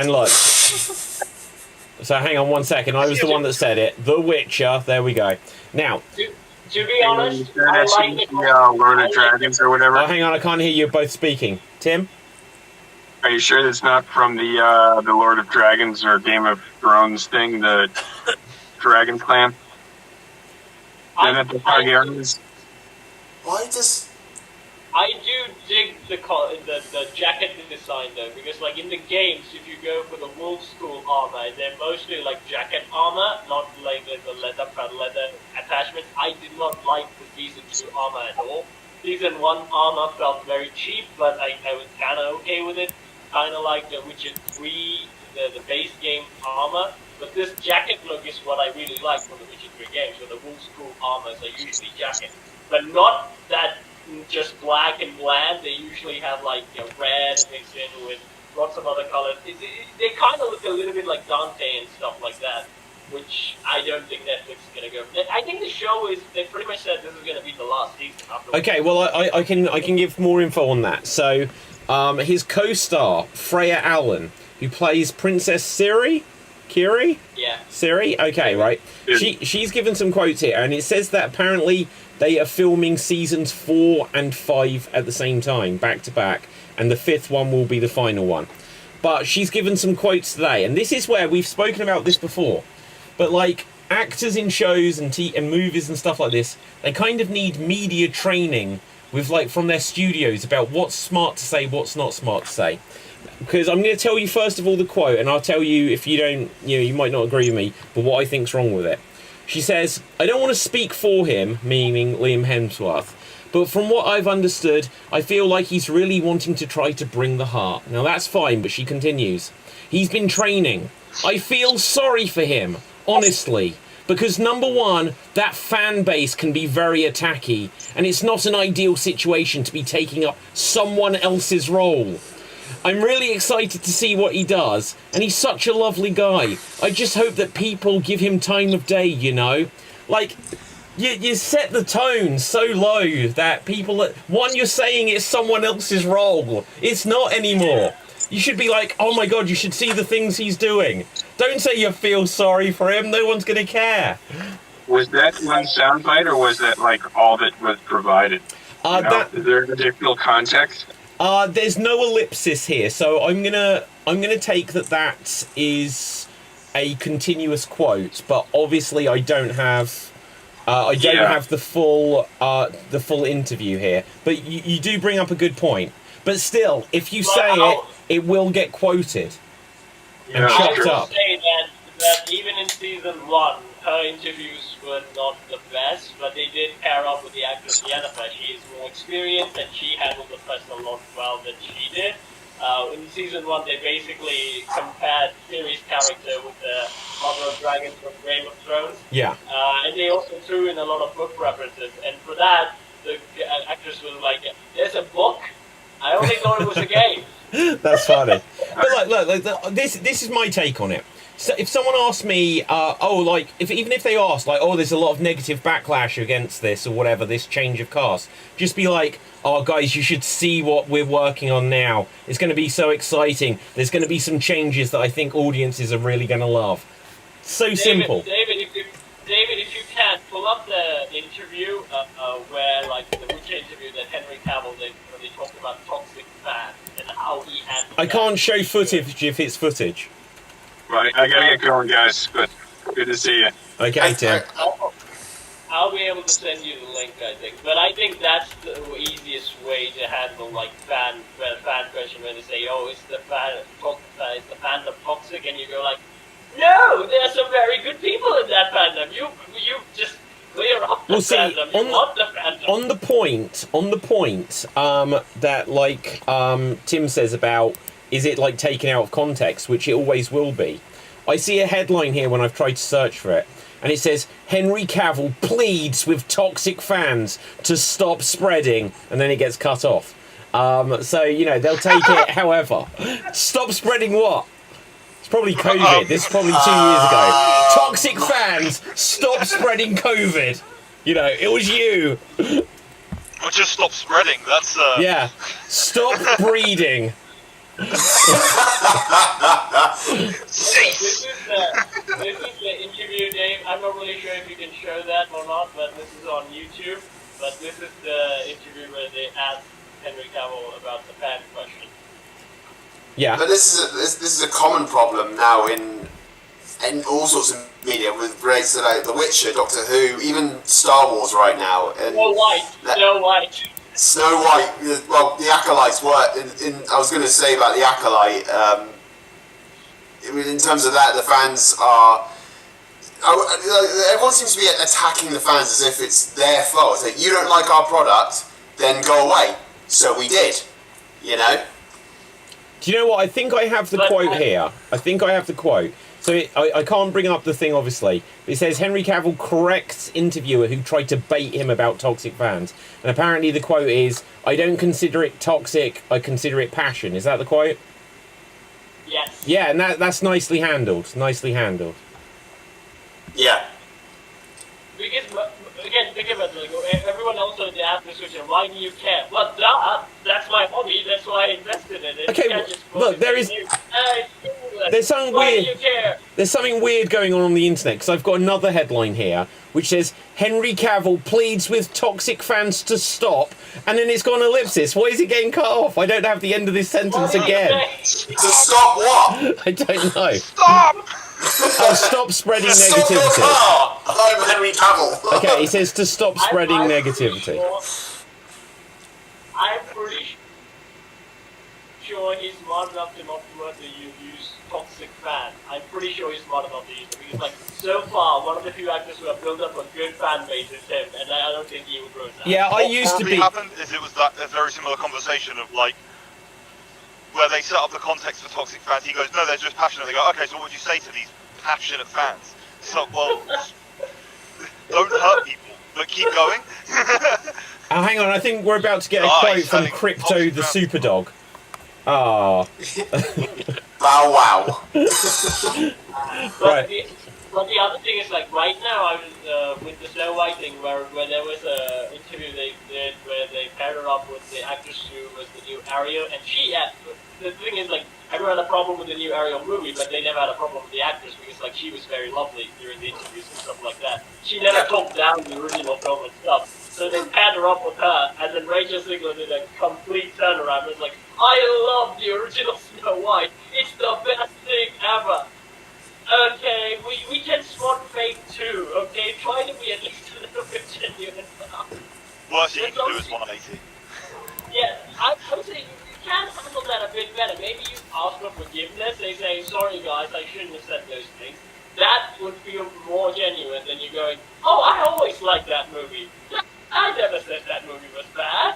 look. So hang on one second, I was the one that said it. The Witcher, there we go. Now, to be honest, I like the Lord of Dragons or whatever. Oh, hang on, I can't hear you both speaking. Tim? Are you sure that's not from the Lord of Dragons or Game of Thrones thing, the Dragon Clan? Then at the Targaryens? Why does... I do dig the jacket design though, because like in the games, if you go for the wolf school armor, they're mostly like jacket armor, not like the leather attachments. I did not like the season 2 armor at all. Season 1 armor felt very cheap, but I was kind of okay with it. Kind of like the Witcher 3, the base game armor. But this jacket look is what I really like from the Witcher 3 games, where the wolf school armors are usually jackets. But not that just black and bland. They usually have like red mixed in with lots of other colors. They kind of look a little bit like Dante and stuff like that, which I don't think Netflix is going to go. I think the show is, they pretty much said this is going to be the last season. Okay, well I can give more info on that. So his co-star Freya Allen, who plays Princess Ciri? Yeah. Ciri? Okay, right. She's given some quotes here, and it says that apparently they are filming seasons 4 and 5 at the same time, back to back, and the 5th one will be the final one. But she's given some quotes today, and this is where we've spoken about this before. But like actors in shows and movies and stuff like this, they kind of need media training with like from their studios about what's smart to say, what's not smart to say. Because I'm going to tell you first of all the quote, and I'll tell you if you don't, you might not agree with me, but what I think's wrong with it. She says, "I don't want to speak for him," meaning Liam Hemsworth, "but from what I've understood, I feel like he's really wanting to try to bring the heart." Now that's fine, but she continues, "He's been training. I feel sorry for him, honestly, because number one, that fan base can be very attacky, and it's not an ideal situation to be taking up someone else's role. I'm really excited to see what he does, and he's such a lovely guy. I just hope that people give him time of day, you know? Like, you set the tone so low that people... One, you're saying it's someone else's role. It's not anymore. You should be like, oh my god, you should see the things he's doing. Don't say you feel sorry for him. No one's going to care." Was that one soundbite, or was that like all that was provided? Is there additional context? There's no ellipsis here, so I'm gonna take that is a continuous quote, but obviously I don't have have the full interview here. But you do bring up a good point. But still, if you say it will get quoted and chopped up. Say that even in season 1, her interviews were not the best, but they did pair up with the actress Jennifer. She is more experienced, and she handled the press a lot well than she did. In season 1, they basically compared Ciri's character with the Mother of Dragons from Game of Thrones. Yeah. And they also threw in a lot of book references, and for that, the actress was like, "There's a book? I only thought it was a game." That's funny. But look, this is my take on it. So if someone asked me, even if they asked, like, there's a lot of negative backlash against this or whatever, this change of cast, just be like, "Oh, guys, you should see what we're working on now. It's going to be so exciting. There's going to be some changes that I think audiences are really going to love." So simple. David, if you can, pull up the interview where, like, the Witcher interview that Henry Cavill did, where they talked about toxic fans and how he handled I can't show footage if it's footage. Right, I gotta get going, guys. But good to see you. Okay, Tim. I'll be able to send you the link, I think. But I think that's the easiest way to handle like fan question when they say, "Oh, is the fandom toxic?" And you go like, "No, there are some very good people in that fandom. You just clear up the fandom. You want the fandom." On the point that like Tim says about, is it like taken out of context, which it always will be. I see a headline here when I've tried to search for it, and it says, "Henry Cavill pleads with toxic fans to stop spreading," and then it gets cut off. So, they'll take it however. Stop spreading what? It's probably COVID. This is probably 2 years ago. Toxic fans, stop spreading COVID. It was you. Or just stop spreading, that's... Yeah. Stop breeding. This is the interview, Dave. I'm not really sure if you can show that or not, but this is on YouTube. But this is the interview where they asked Henry Cavill about the fan question. Yeah. But this is a common problem now in all sorts of media with related to like The Witcher, Doctor Who, even Star Wars right now. And Snow White. Snow White, well, the Acolytes were, I was going to say about the Acolyte, in terms of that, the fans are, everyone seems to be attacking the fans as if it's their fault. It's like, you don't like our product, then go away. So we did, you know? Do you know what? I think I have the quote here. I think I have the quote. So I can't bring up the thing, obviously. It says Henry Cavill corrects interviewer who tried to bait him about toxic fans. And apparently the quote is, I don't consider it toxic, I consider it passion. Is that the quote? Yes. Yeah, and that's nicely handled. Nicely handled. Yeah. Because, again, think about it, like, everyone else on the ask this question, why do you care? Well, that's my hobby, that's why I invested in it. Okay, look, there's something weird. There's something weird going on the internet, because I've got another headline here, which says, Henry Cavill pleads with toxic fans to stop, and then it's got an ellipsis. Why is it getting cut off? I don't have the end of this sentence again. To stop what? I don't know. Stop! Oh, stop spreading Stop your negativity. car! I'm Henry Cavill. Okay, he says to stop spreading negativity. I'm pretty sure he's smart enough to not use toxic fan. I'm pretty sure he's smart enough to use it because, like, so far, one of the few actors who have built up a good fan base is him, and I don't think he would ruin that. Yeah, I used to be. What happened is it was a very similar conversation of like where they set up the context for toxic fans. He goes, no, they're just passionate. They go, okay, so what would you say to these passionate fans? So, well, don't hurt people, but keep going. Hang on, I think we're about to get a quote from Crypto the Superdog. Ah. Bow wow. Right. But the other thing is, like, right now, I was with the Snow White thing, where there was a interview they did where they paired her up with the actress who was the new Ariel, and she had, the thing is, like, everyone had a problem with the new Ariel movie, but they never had a problem with the actress, because, like, she was very lovely during the interviews and stuff like that. She never talked down the original film and stuff. So they paired her up with her, and then Rachel Ziegler did a complete turnaround. It was like, I love the original Snow White. It's the best thing ever. Okay, we can spot fake too, okay? Try to be at least a little bit genuine now. Worst thing you can do is 180. Yeah, I would say you can handle that a bit better. Maybe you ask for forgiveness. They say, sorry guys, I shouldn't have said those things. That would feel more genuine than you going, oh, I always liked that movie. I never said that movie was bad.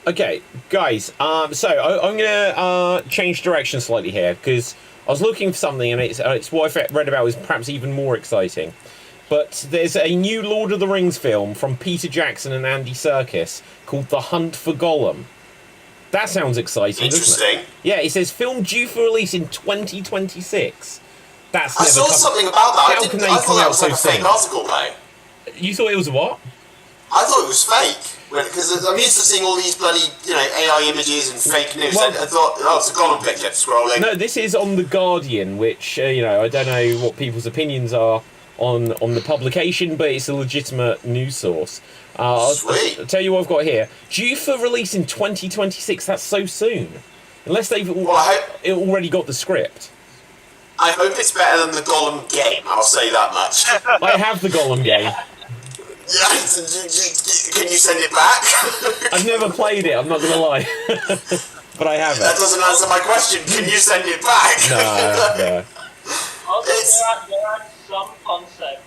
Okay, guys, so I'm going to change direction slightly here, because I was looking for something, and it's what I read about was perhaps even more exciting. But there's a new Lord of the Rings film from Peter Jackson and Andy Serkis called The Hunt for Gollum. That sounds exciting, doesn't it? Interesting. Yeah, it says film due for release in 2026. That's I never saw come. something about that. How can they I thought come that out was so like a fake soon? article, mate. You thought it was what? I thought it was fake. Because I'm used to seeing all these bloody, AI images and fake news. Well, I thought, oh, it's a Gollum picture, scrolling. No, this is on The Guardian, which, I don't know what people's opinions are on the publication, but it's a legitimate news source. Sweet. I'll tell you what I've got here. Due for release in 2026, that's so soon. Unless they've already got the script. I hope it's better than the Gollum game, I'll say that much. I have the Gollum game. Yeah, can you send it back? I've never played it, I'm not going to lie. But I have it. That doesn't answer my question. Can you send it back? No. Also, there are some concepts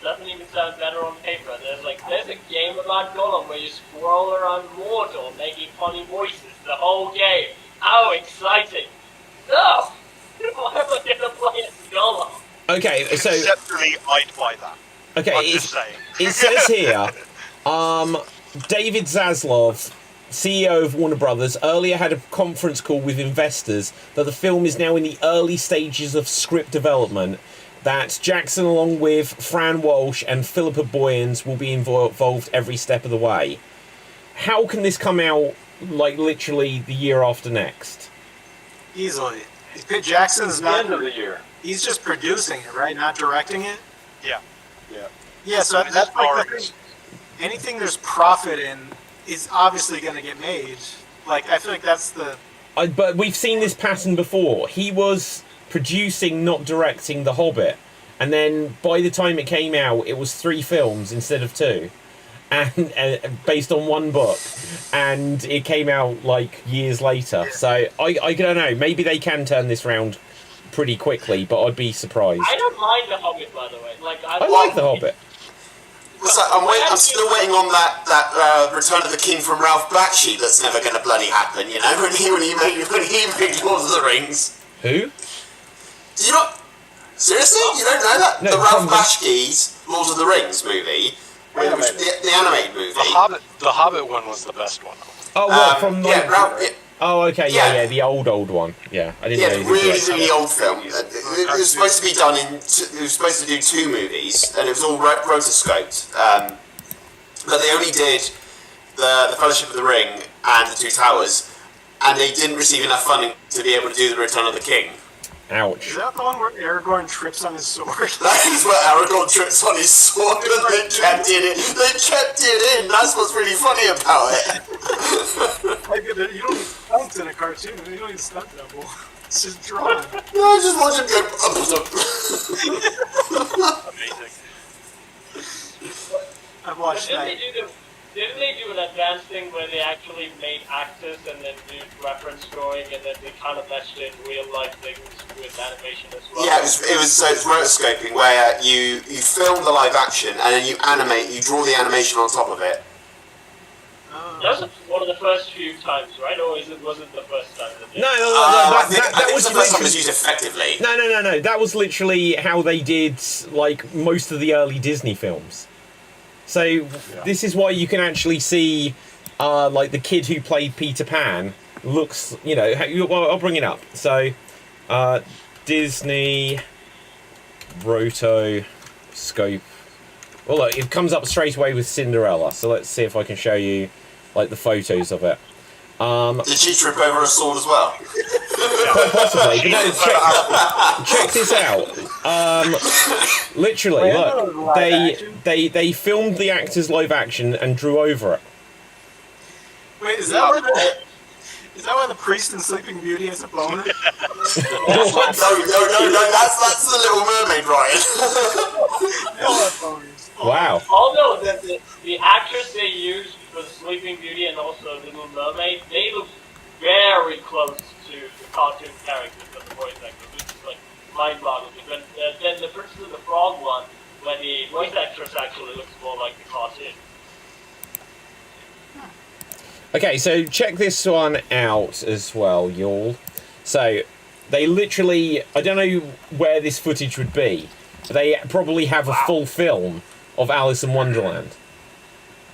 doesn't even sound better on paper. There's a game about Gollum where you scroll around Mordor making funny voices the whole game. How exciting! Oh, why am I gonna play as Gollum? Okay, so Conceptually, I'd buy that. okay, I'm just saying. it says here, David Zaslav, CEO of Warner Brothers, earlier had a conference call with investors that the film is now in the early stages of script development, that Jackson, along with Fran Walsh and Philippa Boyens, will be involved every step of the way. How can this come out, like, literally the year after next? Easily. Jackson's The not. end of the year. He's just producing it, right? Not directing it. Yeah. Yeah. So It's that's like the starring. thing. Anything there's profit in is obviously going to get made. Like, I feel like that's the. But we've seen this pattern before. He was producing, not directing The Hobbit, and then by the time it came out, it was 3 films instead of 2. and based on one book, and it came out like years later. So I don't know. Maybe they can turn this round pretty quickly, but I'd be surprised. I don't mind The Hobbit, by the way. Like I like The Hobbit. So I'm still waiting on that Return of the King from Ralph Bakshi that's never going to bloody happen. You know, when he made Lord of the Rings. Who? Do you not? Seriously? You don't know that? No, the Ralph Bakshi's Lord of the Rings movie, the animated movie. The Hobbit one was the best one. Oh, what, from like... Ralph, Oh, okay, yeah, the old one. Yeah, I didn't know. Yeah, really old film. It was supposed to be done in. It was supposed to do 2 movies, and it was all rotoscoped. But they only did the Fellowship of the Ring and the Two Towers, and they didn't receive enough funding to be able to do the Return of the King. Ouch. Is that the one where Aragorn trips on his sword? That is where Aragorn trips on his sword, and they kept it in. They kept it in. That's what's really funny about it. Like, you don't need stunts in a cartoon. You don't need stunt double. It's just drawn. No, just watch him go. Amazing. I've watched that. Didn't they do an advanced thing where they actually made actors and then did reference drawing and then they kind of meshed in real life things with animation as well? Yeah, it was rotoscoping where you film the live action and then you draw the animation on top of it. That was one of the first few times, right? Or was it the first time? No, that was the first time it was used effectively. No. That was literally how they did like most of the early Disney films. So this is why you can actually see, like the kid who played Peter Pan looks, well, I'll bring it up. So, Disney rotoscope. Well, look, it comes up straight away with Cinderella. So let's see if I can show you, like, the photos of it. Did she trip over a sword as well? Quite possibly, but no, check this out. Literally, look, they filmed the actors live action and drew over it. Wait, is that why the priest in Sleeping Beauty has a boner? No, that's the Little Mermaid, Ryan. They all have boners. Wow. Although the actors they used for the Sleeping Beauty and also the Little Mermaid, they look very close to the cartoon characters of the voice actors, which is like mind-boggling. But then the Princess and the Frog one, where the voice actress actually looks more like the cartoon. Okay, so check this one out as well, y'all. So, they literally, I don't know where this footage would be, but they probably have a full film of Alice in Wonderland.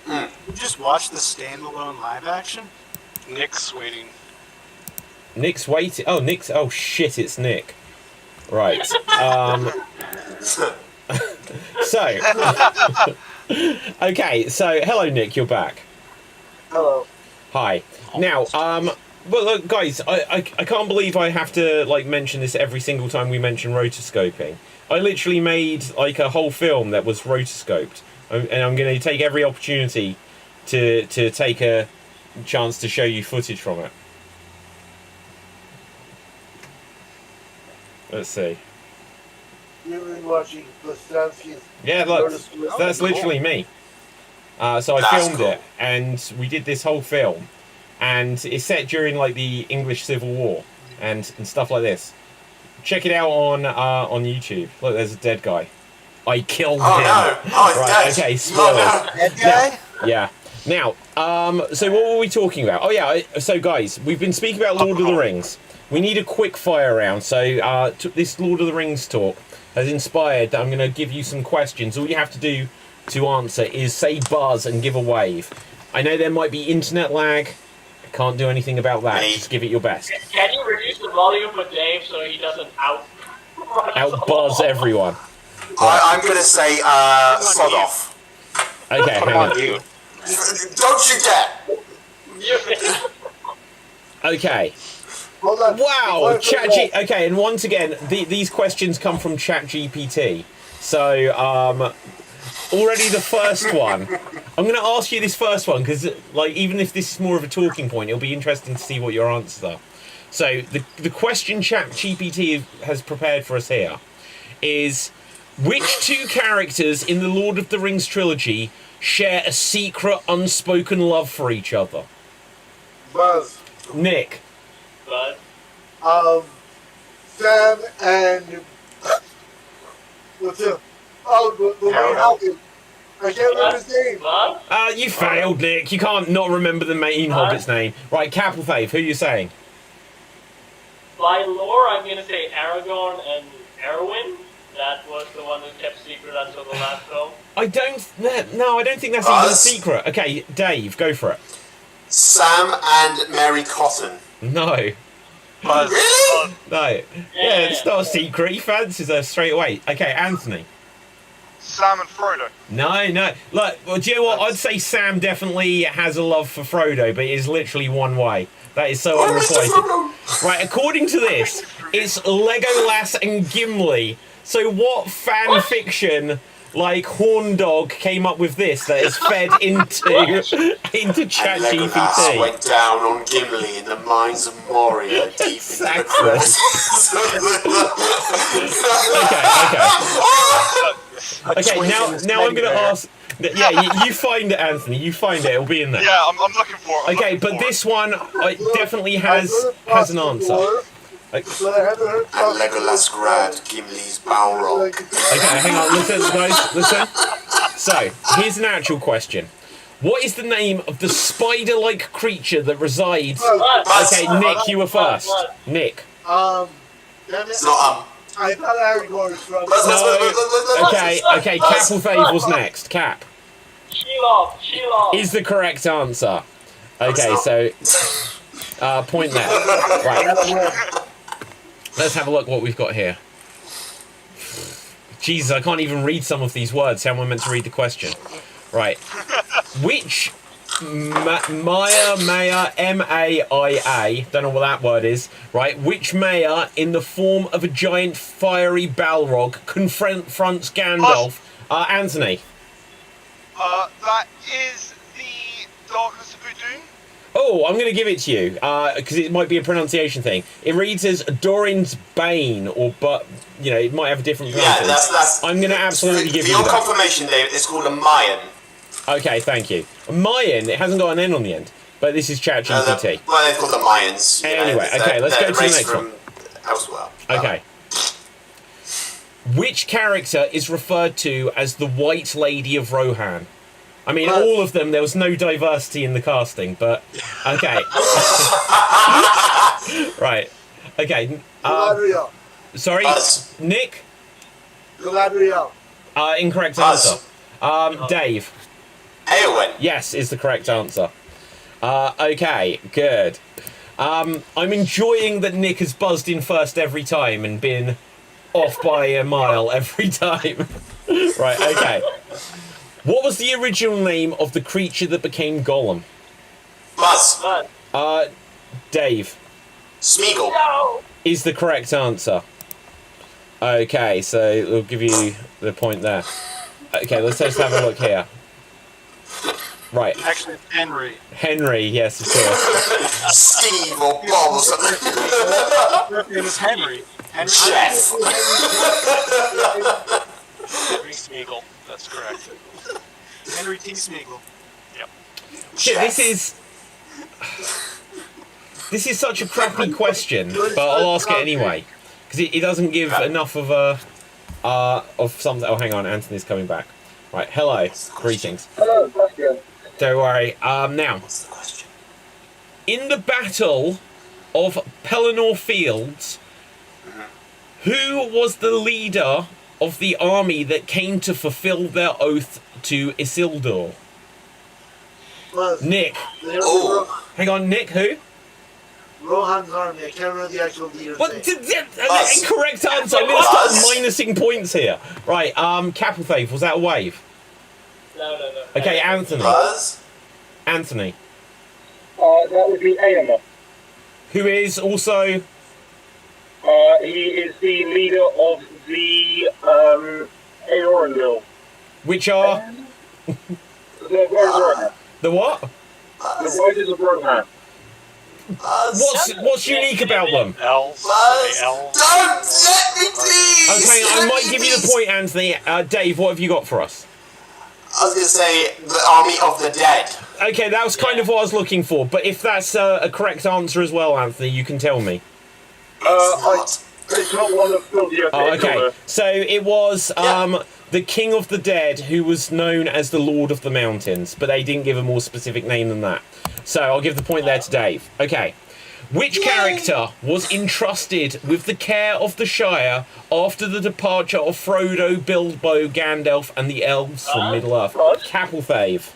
You just watched the standalone live action? Nick's waiting. Nick's waiting. Oh, Nick's. Oh shit! It's Nick. Right. So. Okay. So, hello, Nick. You're back. Hello. Hi. Now, well, look, guys, I can't believe I have to like mention this every single time we mention rotoscoping. I literally made like a whole film that was rotoscoped, and I'm going to take every opportunity to take a chance to show you footage from it. Let's see. You've been watching Plastansky's. Yeah, look, that's literally me. So I filmed it, and we did this whole film, and it's set during like the English Civil War and stuff like this. Check it out on YouTube. Look, there's a dead guy. I killed him. Oh no! Oh, right, dead. okay, spoilers. Oh, no. Dead guy? Yeah. Now, so what were we talking about? Oh yeah, so guys, we've been speaking about Lord of the Rings. We need a quick fire round, so this Lord of the Rings talk has inspired that I'm going to give you some questions. All you have to do to answer is say buzz and give a wave. I know there might be internet lag. I can't do anything about that. Just give it your best. Can you reduce the volume for Dave so he doesn't out buzz everyone? I'm going to say sod off. Okay, hang on. Don't you dare! Okay. Hold on. Wow, okay, and once again, these questions come from ChatGPT. So, already the first one. I'm going to ask you this first one because, like, even if this is more of a talking point, it'll be interesting to see what your answers are. So, the question ChatGPT has prepared for us here is: which two characters in the Lord of the Rings trilogy share a secret, unspoken love for each other? Buzz. Nick. Buzz. Sam and what's it? Oh, the main Hobbit. I can't remember his name. Buzz? You failed, Nick. You can't not remember the main Hobbit's name. Right, Capital Faith, who are you saying? By lore, I'm gonna say Aragorn and Arwen. That was the one who kept secret until the last film. I don't think that's even a secret. Okay, Dave, go for it. Sam and Mary Cotton. No. Buzz. Really? No. Yeah, it's not a secret. He fancies her straight away. Okay, Anthony. Sam and Frodo. No. Look, well, do you know what? I'd say Sam definitely has a love for Frodo, but it is literally one way. That is so unrequited. Right, according to this, it's Legolas and Gimli. So what fan fiction, like Horn Dog, came up with this that is fed into Legolas ChatGPT? went down on Gimli in the mines of Moria, deep Exactly. into Okay, now I'm going to ask... Yeah, you find it, Anthony. You find it. It'll be in there. Yeah, I'm looking for it. Okay, but this one definitely has an answer. And Legolas grabbed Gimli's Balrog. Okay, hang on. Listen, guys. Listen. So, here's an actual question. What is the name of the spider-like creature that resides... Okay, Nick, you were first. Nick. It's not, I thought Aragorn was from... No. Okay, Capital Fave was next. Cap. Shelob. Is the correct answer. Okay, so... point there. Right. Let's have a look what we've got here. Jesus, I can't even read some of these words. How am I meant to read the question? Right. Which Maya, M-A-I-A, don't know what that word is, right? Which Maya, in the form of a giant fiery Balrog, confronts Gandalf? Anthony. That is the Darkness of Udun. Oh, I'm going to give it to you, because it might be a pronunciation thing. It reads as Doran's Bane, it might have a different pronunciation. Yeah, that's... I'm going to absolutely give you For your that. confirmation, David, it's called a Mayan. Okay, thank you. Mayan, it hasn't got an N on the end, but this is ChatGPT. Well, they're called the Mayans. Anyway, okay, let's go to the next one. Elsewhere. Okay. Which character is referred to as the White Lady of Rohan? I mean, all of them, there was no diversity in the casting, but... Okay. Right. Okay. Galadriel. Sorry, Nick? Galadriel. Incorrect answer. Dave? Eowyn. Yes, is the correct answer. Okay, good. I'm enjoying that Nick has buzzed in first every time and been off by a mile every time. Right, okay. What was the original name of the creature that became Gollum? Buzz. Dave. Smeagol. No. Is the correct answer. Okay, so we'll give you the point there. Okay, let's just have a look here. Right. Actually, it's Henry. Henry, yes, of course. Steve or Bob or something. It was Henry. Henry. Chef. Henry Smeagol. That's correct. Henry T. Smeagol. Yep. Shit, this is such a crappy question, but I'll ask it anyway because it doesn't give enough of something. Oh, hang on, Anthony's coming back. Right, hello, greetings. Hello, question. Don't worry. Now, What's the question? in the Battle of Pelennor Fields, who was the leader of the army that came to fulfill their oath to Isildur? Buzz. Nick. Oh. Hang on, Nick, who? Rohan's army. I can't remember the actual leader's What? name. Incorrect answer. I'm going to start minusing points here. Right, Capital Faith, was that a wave? No. Okay, Anthony. Buzz. Anthony. That would be Aemma. Who is also... He is the leader of the Eorendil. Which are... The Rohan. The what? The Riders of Rohan. What's unique about them? Elves. Buzz. Elves. Don't let me, please. Okay, I might give you the point, Anthony. Dave, what have you got for us? I was going to say the Army of the Dead. Okay, that was kind of what I was looking for. But if that's a correct answer as well, Anthony, you can tell me. It's not one of the Oh, okay. So it was the King of the Dead, who was known as the Lord of the Mountains, but they didn't give a more specific name than that. So I'll give the point there to Dave. Okay. Which character was entrusted with the care of the Shire after the departure of Frodo, Bilbo, Gandalf, and the elves from Middle-earth? Capelthave.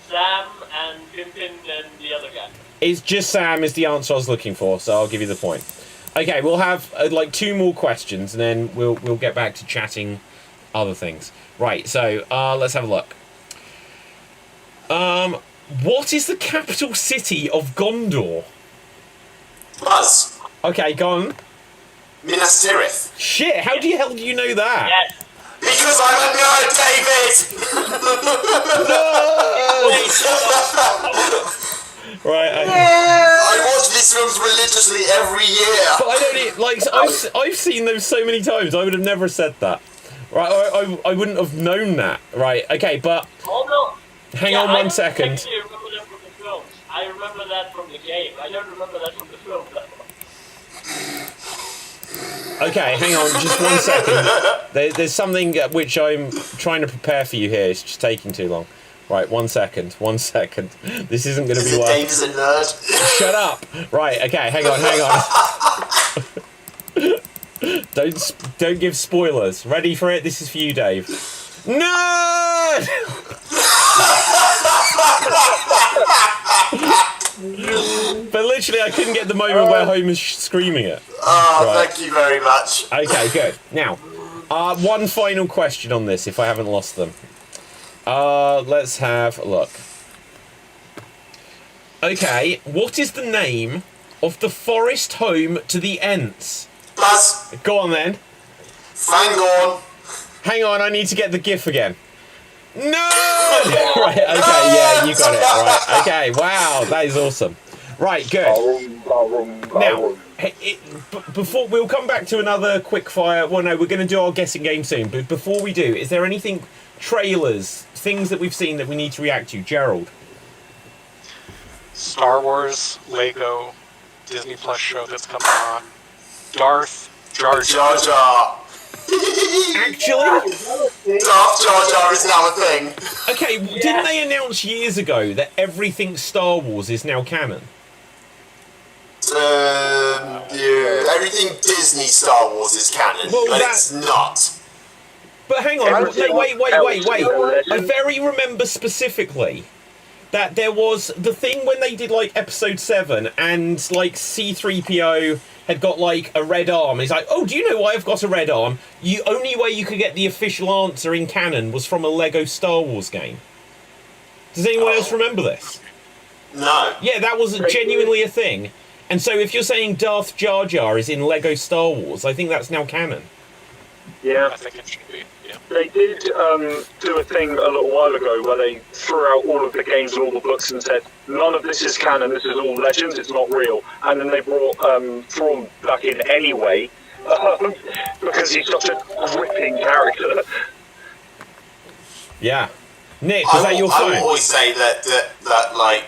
Sam and Pimpin and the other guy. It's just Sam is the answer I was looking for, so I'll give you the point. Okay, we'll have like 2 more questions, and then we'll get back to chatting other things. Right, so let's have a look. What is the capital city of Gondor? Buzz. Okay, go on. Minas Tirith. Shit, how the hell do you know that? Yes. Because I'm a nerd, David! Right. I watch these films religiously every year. But I don't like. I've seen them so many times. I would have never said that. Right. I wouldn't have known that. Right. Okay. But hang on 1 second. I remember that from the films. I remember that from the game. I don't remember that from the film. Okay, hang on, just 1 second. There's something which I'm trying to prepare for you here. It's just taking too long. Right, 1 second. 1 second. This isn't going to be Dave's a nerd. Shut up. Right. Okay. Hang on. Don't give spoilers. Ready for it? This is for you, Dave. Nerd. But literally, I couldn't get the moment where Homer's screaming it. Oh, Right. thank you very much. Okay, good. Now, one final question on this, if I haven't lost them. Let's have a look. Okay, what is the name of the forest home to the Ents? Buzz. Go on then. Fangorn. Hang on, I need to get the GIF again. No! Right, okay, yeah, you got it. Right, okay, wow, that is awesome. Right, good. Now, before we'll come back to another quick fire. Well, no, we're going to do our guessing game soon. But before we do, is there anything, trailers, things that we've seen that we need to react to? Gerald. Star Wars, Lego, Disney Plus show that's coming on. Darth Jar Jar. Actually, Darth Jar Jar is now a thing. Okay, didn't they announce years ago that everything Star Wars is now canon? Yeah, everything Disney Star Wars is canon, Well, but it's not. But hang on, wait. I very remember specifically that there was the thing when they did like episode 7 and like C-3PO had got like a red arm. He's like, oh, do you know why I've got a red arm? Only way you could get the official answer in canon was from a Lego Star Wars game. Does anyone else remember this? No. Yeah, that was genuinely a thing. And so if you're saying Darth Jar Jar is in Lego Star Wars, I think that's now canon. Yeah. I think it should be. Yeah. They did do a thing a little while ago where they threw out all of the games and all the books and said, none of this is canon, this is all legends, it's not real. And then they brought Thrawn back in anyway, because he's such a gripping character. Yeah. Nick, is that your phone? I will always say that like,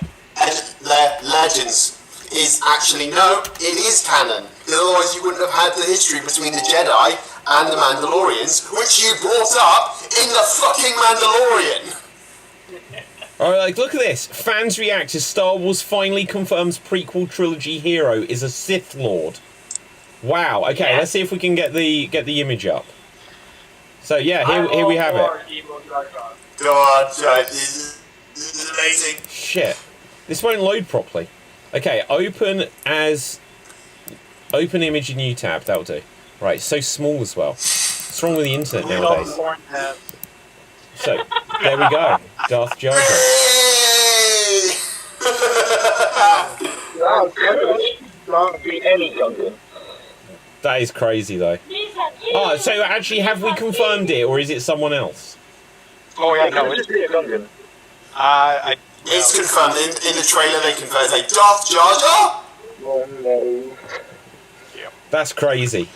Legends is actually, no, it is canon. Otherwise you wouldn't have had the history between the Jedi and the Mandalorians, which you brought up in the fucking Mandalorian. Alright, like, look at this. Fans react as Star Wars finally confirms prequel trilogy hero is a Sith Lord. Wow, okay, let's see if we can get the image up. So yeah, here we have it. God, this is amazing. Shit. This won't load properly. Okay, open image in new tab, that'll do. Right, it's so small as well. What's wrong with the internet nowadays? So, there we go. Darth Jar Jar. Can't be any Gungan. That is crazy, though. Oh, so actually, have we confirmed it, or is it someone else? Oh, yeah, no, Just be a Gungan. It's confirmed. In the trailer, they confirmed like Darth Jar Jar. Oh no. That's crazy.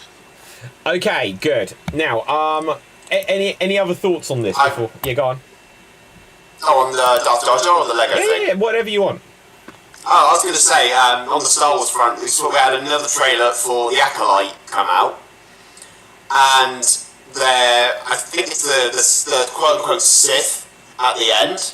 Okay, good. Now, any other thoughts on this before? Yeah, go on. Oh, on the Darth Jar Jar or the Lego thing? Yeah, whatever you want. Oh, I was going to say, on the Star Wars front, we had another trailer for The Acolyte come out, and I think it's the quote-unquote Sith at the end.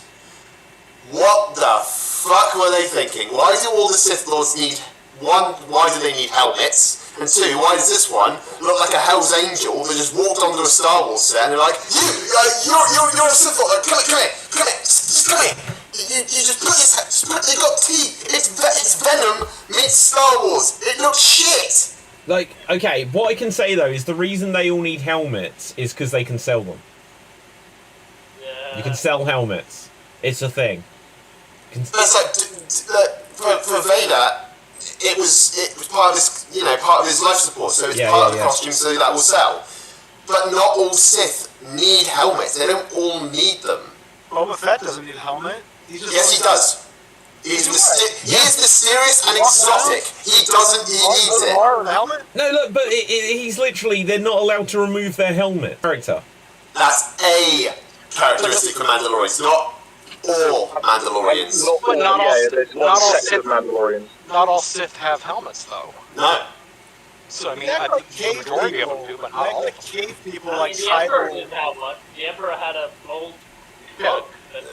What the fuck were they thinking? Why do all the Sith Lords need... One, why do they need helmets? And two, why does this one look like a Hell's Angel that just walked onto a Star Wars set and they're like, you're a Sith Lord, come here. You just put this... They've got teeth. It's Venom meets Star Wars. It looks shit. Like, okay, what I can say, though, is the reason they all need helmets is because they can sell them. Yeah. You can sell helmets. It's a thing. That's like, for Vader, it was part of his, part of his life support, so it's part of the costume, so that will sell. But not all Sith need helmets. They don't all need them. Boba Fett doesn't need a helmet. Yes, he does. He is mysterious and exotic. He needs it. Helmet? No, look, but he's literally, they're not allowed to remove their helmet. Character. That's a characteristic for Mandalorians, not all Mandalorians. But not all, there's one not all sect Sith, of Mandalorians. not all Sith have helmets, though. No. So I mean, I think the majority of them do, but not all. The cave people I like mean, the Emperor Cyber. didn't have one. The Emperor had a gold Yeah. cloak.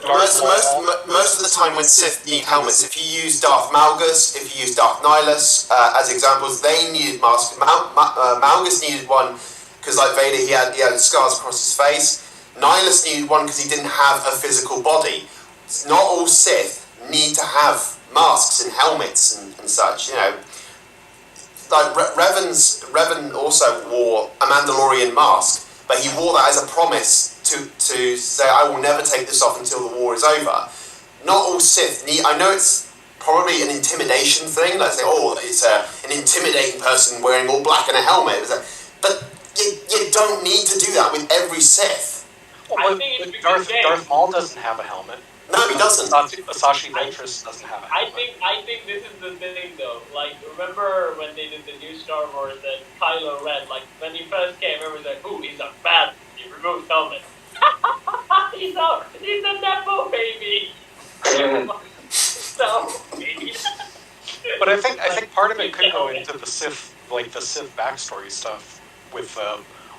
Most of the time when Sith need helmets, if you use Darth Malgus, if you use Darth Nihilus as examples, they needed masks. Malgus needed one because, like Vader, he had scars across his face. Nihilus needed one because he didn't have a physical body. Not all Sith need to have masks and helmets and such, Like Revan also wore a Mandalorian mask, but he wore that as a promise to say, I will never take this off until the war is over. Not all Sith need... I know it's probably an intimidation thing, like say, it's an intimidating person wearing all black and a helmet. But you don't need to do that with every Sith. I think it's because Darth Maul doesn't have a helmet. No, he doesn't. Assadie Ventress doesn't have a helmet. I think this is the thing though. Like, remember when they did the new Star Wars and Kylo Ren, like when he first came, everyone was like, "Ooh, he's a bad. He removed helmet. he's a Nepo baby." So, baby. But I think part of it could go into the Sith backstory stuff with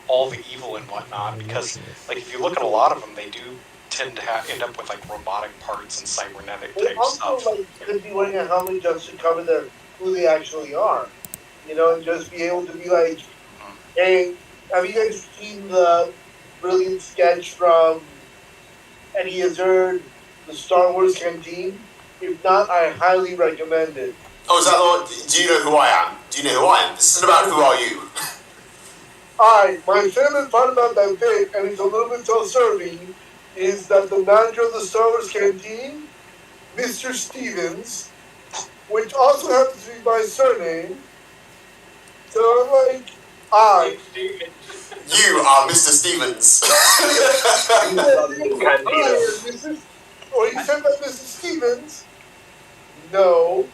all the evil and whatnot, because like if you look at a lot of them, they do tend to end up with like robotic parts and cybernetic type stuff. Also, could be wearing a helmet just to cover who they actually are, and just be able to be like, hey, have you guys seen the brilliant sketch from Eddie Izzard, the Star Wars Canteen? If not, I highly recommend it. Oh, is that the one? Do you know who I am? Do you know who I am? This isn't about who are you. My favorite part about that bit, and it's a little bit self-serving, is that the manager of the Star Wars Canteen, Mr. Stevens, which also happens to be my surname, so I'm like, You are Mr. Stevens. Or you said that Mr. Stevens? No.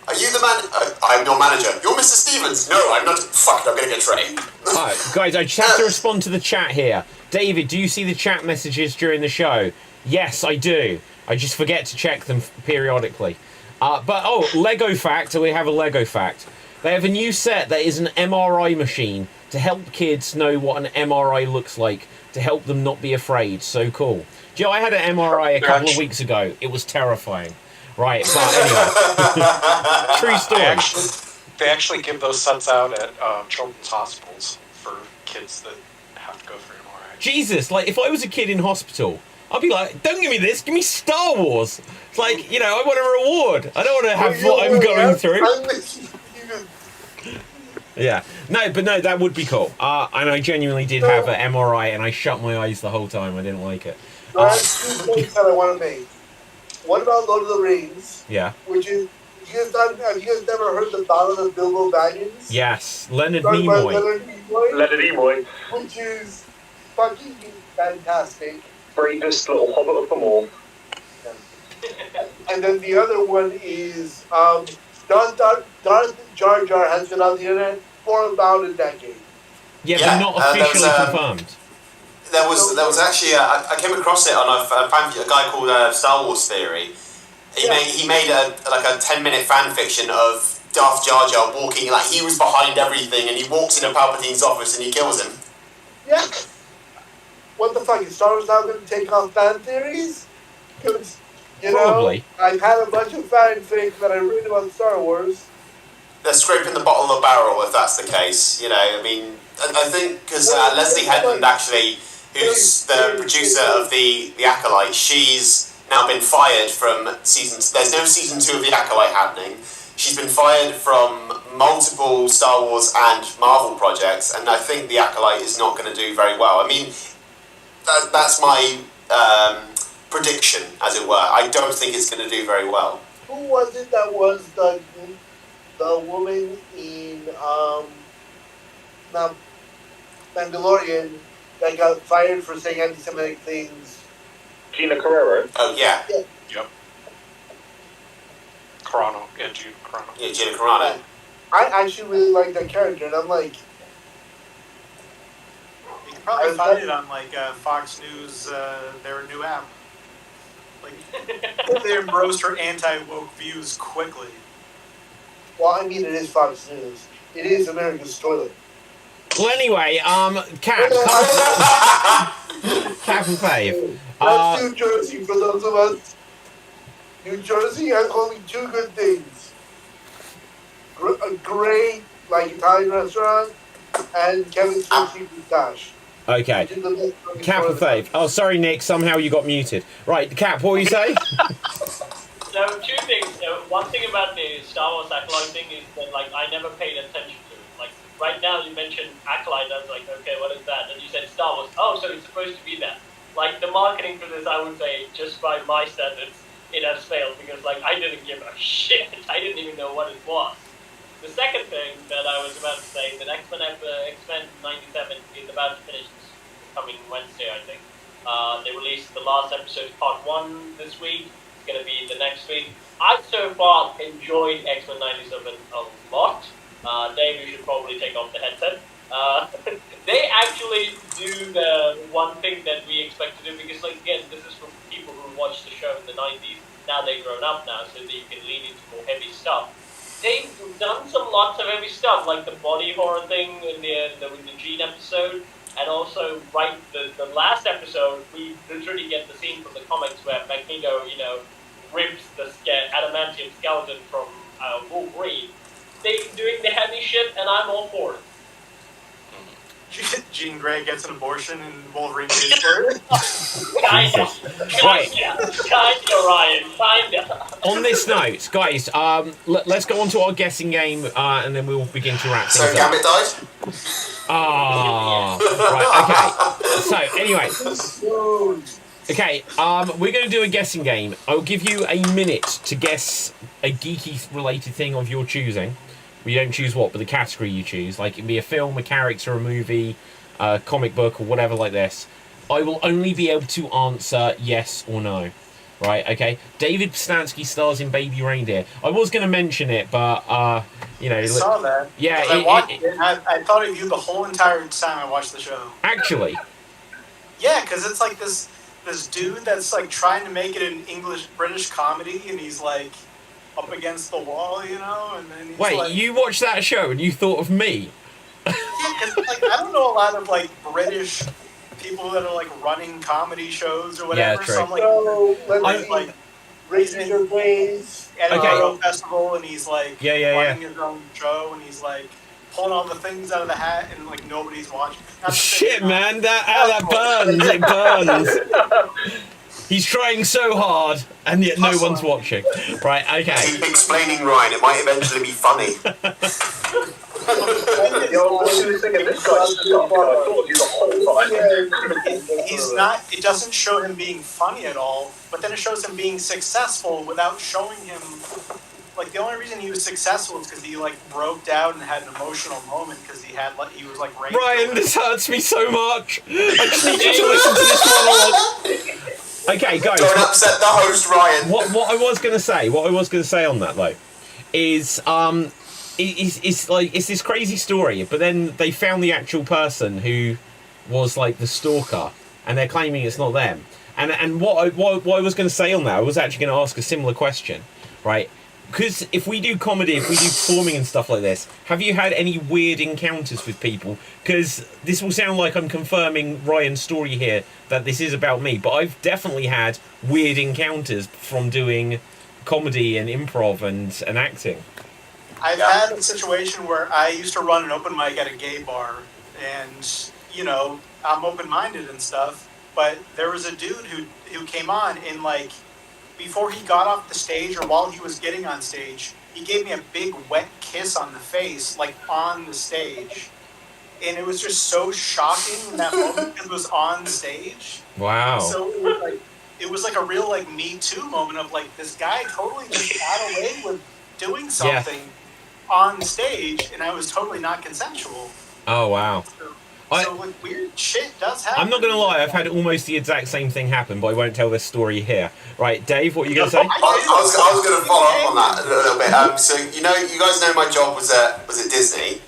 Are you the man? I'm your manager. You're Mr. Stevens. No, I'm not. Fuck, I'm gonna get Trey. Alright, guys, I just have to respond to the chat here. David, do you see the chat messages during the show? Yes, I do. I just forget to check them periodically. Lego fact, we have a Lego fact. They have a new set that is an MRI machine to help kids know what an MRI looks like, to help them not be afraid. So cool. Joe, I had an MRI a couple of weeks ago. It was terrifying. Right, but anyway. True story. They actually give those sets out at children's hospitals for kids that have to go through MRI. Jesus, like, if I was a kid in hospital, I'd be like, don't give me this, give me Star Wars. It's like, I want a reward. I don't want to have what I'm going through. Yeah. No, that would be cool. And I genuinely did have an MRI, and I shut my eyes the whole time. I didn't like it. There are 2 points that I want to make. One about Lord of the Rings. Yeah. Which is, have you guys never heard the Ballad of Bilbo Baggins? Yes, Leonard Nimoy. Leonard Nimoy. Which is fucking fantastic. Bravest little hobbit of them all. And then the other one is Darth Jar Jar has been on the internet for about a decade. Yeah, but not officially confirmed. There was actually I came across it on a guy called Star Wars Theory. He made a 10-minute fan fiction of Darth Jar Jar walking, like he was behind everything, and he walks into Palpatine's office and he kills him. Yeah. What the fuck? Is Star Wars now going to take on fan theories? Because, Probably. I've had a bunch of fanfic that I read about Star Wars. They're scraping the bottom of the barrel if that's the case. I mean, I think because Leslie Headland actually, who's the producer of the Acolyte, she's now been fired from there's no season 2 of the Acolyte happening. She's been fired from multiple Star Wars and Marvel projects, and I think the Acolyte is not going to do very well. I mean, that's my prediction, as it were. I don't think it's going to do very well. Who was it that was the woman in Mandalorian that got fired for saying anti-Semitic things? Gina Carrero. Oh, yeah. Yep. Carano. Yeah, Gina Carano. Yeah, Gina Carano. I actually really like that character, and I'm like... You can probably find it on, Fox News, their new app. They embraced her anti-woke views quickly. Well, I mean, it is Fox News. It is America's toilet. Well, anyway, Cap. Cap and Fave. That's New Jersey for those of us. New Jersey has only 2 good things. A great, Italian restaurant, and Kevin's Sushi Pistache. Okay. Cap and Fave. Oh, sorry, Nick. Somehow you got muted. Right, Cap, what were you saying? So 2 things. One thing about the Star Wars Acolyte thing is that I never paid attention to it. Right now you mentioned Acolyte, I was like, okay, what is that? And you said Star Wars. Oh, so it's supposed to be that. The marketing for this, I would say, just by my standards, it has failed because I didn't give a shit. I didn't even know what it was. The second thing that I was about to say, that X-Men 97 is about to finish this coming Wednesday, I think. They released the last episode, part 1, this week. It's going to be the next week. I so far enjoyed X-Men 97 a lot. Dave, you should probably take off the headset. They actually do the one thing that we expect to do because, again, this is for people who watched the show in the 90s. Now they've grown up now, so that you can lean into more heavy stuff. They've done lots of heavy stuff, like the body horror thing in the Gene episode, and also the last episode, we literally get the scene from the comics where Magneto, rips the adamantium skeleton from Wolverine. They're doing the heavy shit, and I'm all for it. Jean Grey gets an abortion and Wolverine pays for it. Kinda, Right. Ryan, kinda. On this note, guys, let's go on to our guessing game, and then we'll begin to wrap So things up. Gambit died? Right, okay. So, anyway. Okay, we're going to do a guessing game. I'll give you a minute to guess a geeky-related thing of your choosing. We don't choose what, but the category you choose. It can be a film, a character, a movie, a comic book, or whatever like this. I will only be able to answer yes or no. Right, okay? David Pstansky stars in Baby Reindeer. I was going to mention it, but, I saw that. Yeah, I thought of you the whole entire time I watched the show. Actually? Yeah, because it's this dude that's trying to make it an British comedy, and he's up against the wall, and then he's Wait, you watched that show and you thought of me? Yeah, because I don't know a lot of British people that are running comedy shows or whatever. Yeah, true. So I'm Raising your ways at a Okay. festival, and he's running his own show, and he's pulling all the things out of the hat, and nobody's watching. Shit, man, that burns. It burns. He's trying so hard, and yet no one's watching. Right, okay. Keep explaining, Ryan. It might eventually be funny. He's not. It doesn't show him being funny at all, but then it shows him being successful without showing him. The only reason he was successful is because he broke down and had an emotional moment because he was Reindeer. Ryan, this hurts me so much. I just need you to listen to this monologue. Okay, guys. Don't upset the host, Ryan. What I was going to say on that though, is it's this crazy story, but then they found the actual person who was the stalker, and they're claiming it's not them. And what I was going to say on that, I was actually going to ask a similar question, right? Because if we do comedy, if we do performing and stuff like this, have you had any weird encounters with people? Because this will sound like I'm confirming Ryan's story here, that this is about me, but I've definitely had weird encounters from doing comedy and improv and acting. I've had a situation where I used to run an open mic at a gay bar, and, you know, I'm open-minded and stuff, but there was a dude who came on, and, like, before he got off the stage or while he was getting on stage, he gave me a big wet kiss on the face, like on the stage. And it was just so shocking in that moment because it was on stage. Wow. So it was like a real like Me Too moment of like this guy totally just got away with doing something on stage, and I was totally not consensual. Oh wow. So like weird shit does happen. I'm not going to lie, I've had almost the exact same thing happen, but I won't tell this story here. Right, Dave, what are you going to say? I was going to follow up on that a little bit. So you guys know my job was at Disney,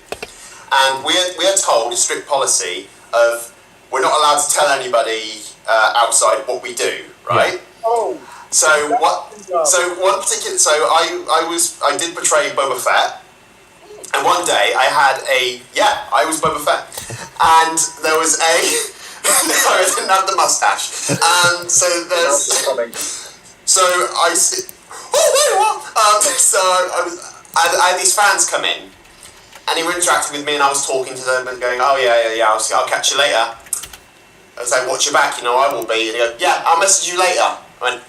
and we are told a strict policy of we're not allowed to tell anybody outside what we do, right? Yeah. Oh. So one particular. So I did portray Boba Fett. And one day I was Boba Fett, and there was I didn't have the mustache, and so I had these fans come in, and they were interacting with me, and I was talking to them and going, oh yeah, I'll catch you later. I was like, watch your back, I will be, and he goes, yeah, I'll message you later. I went,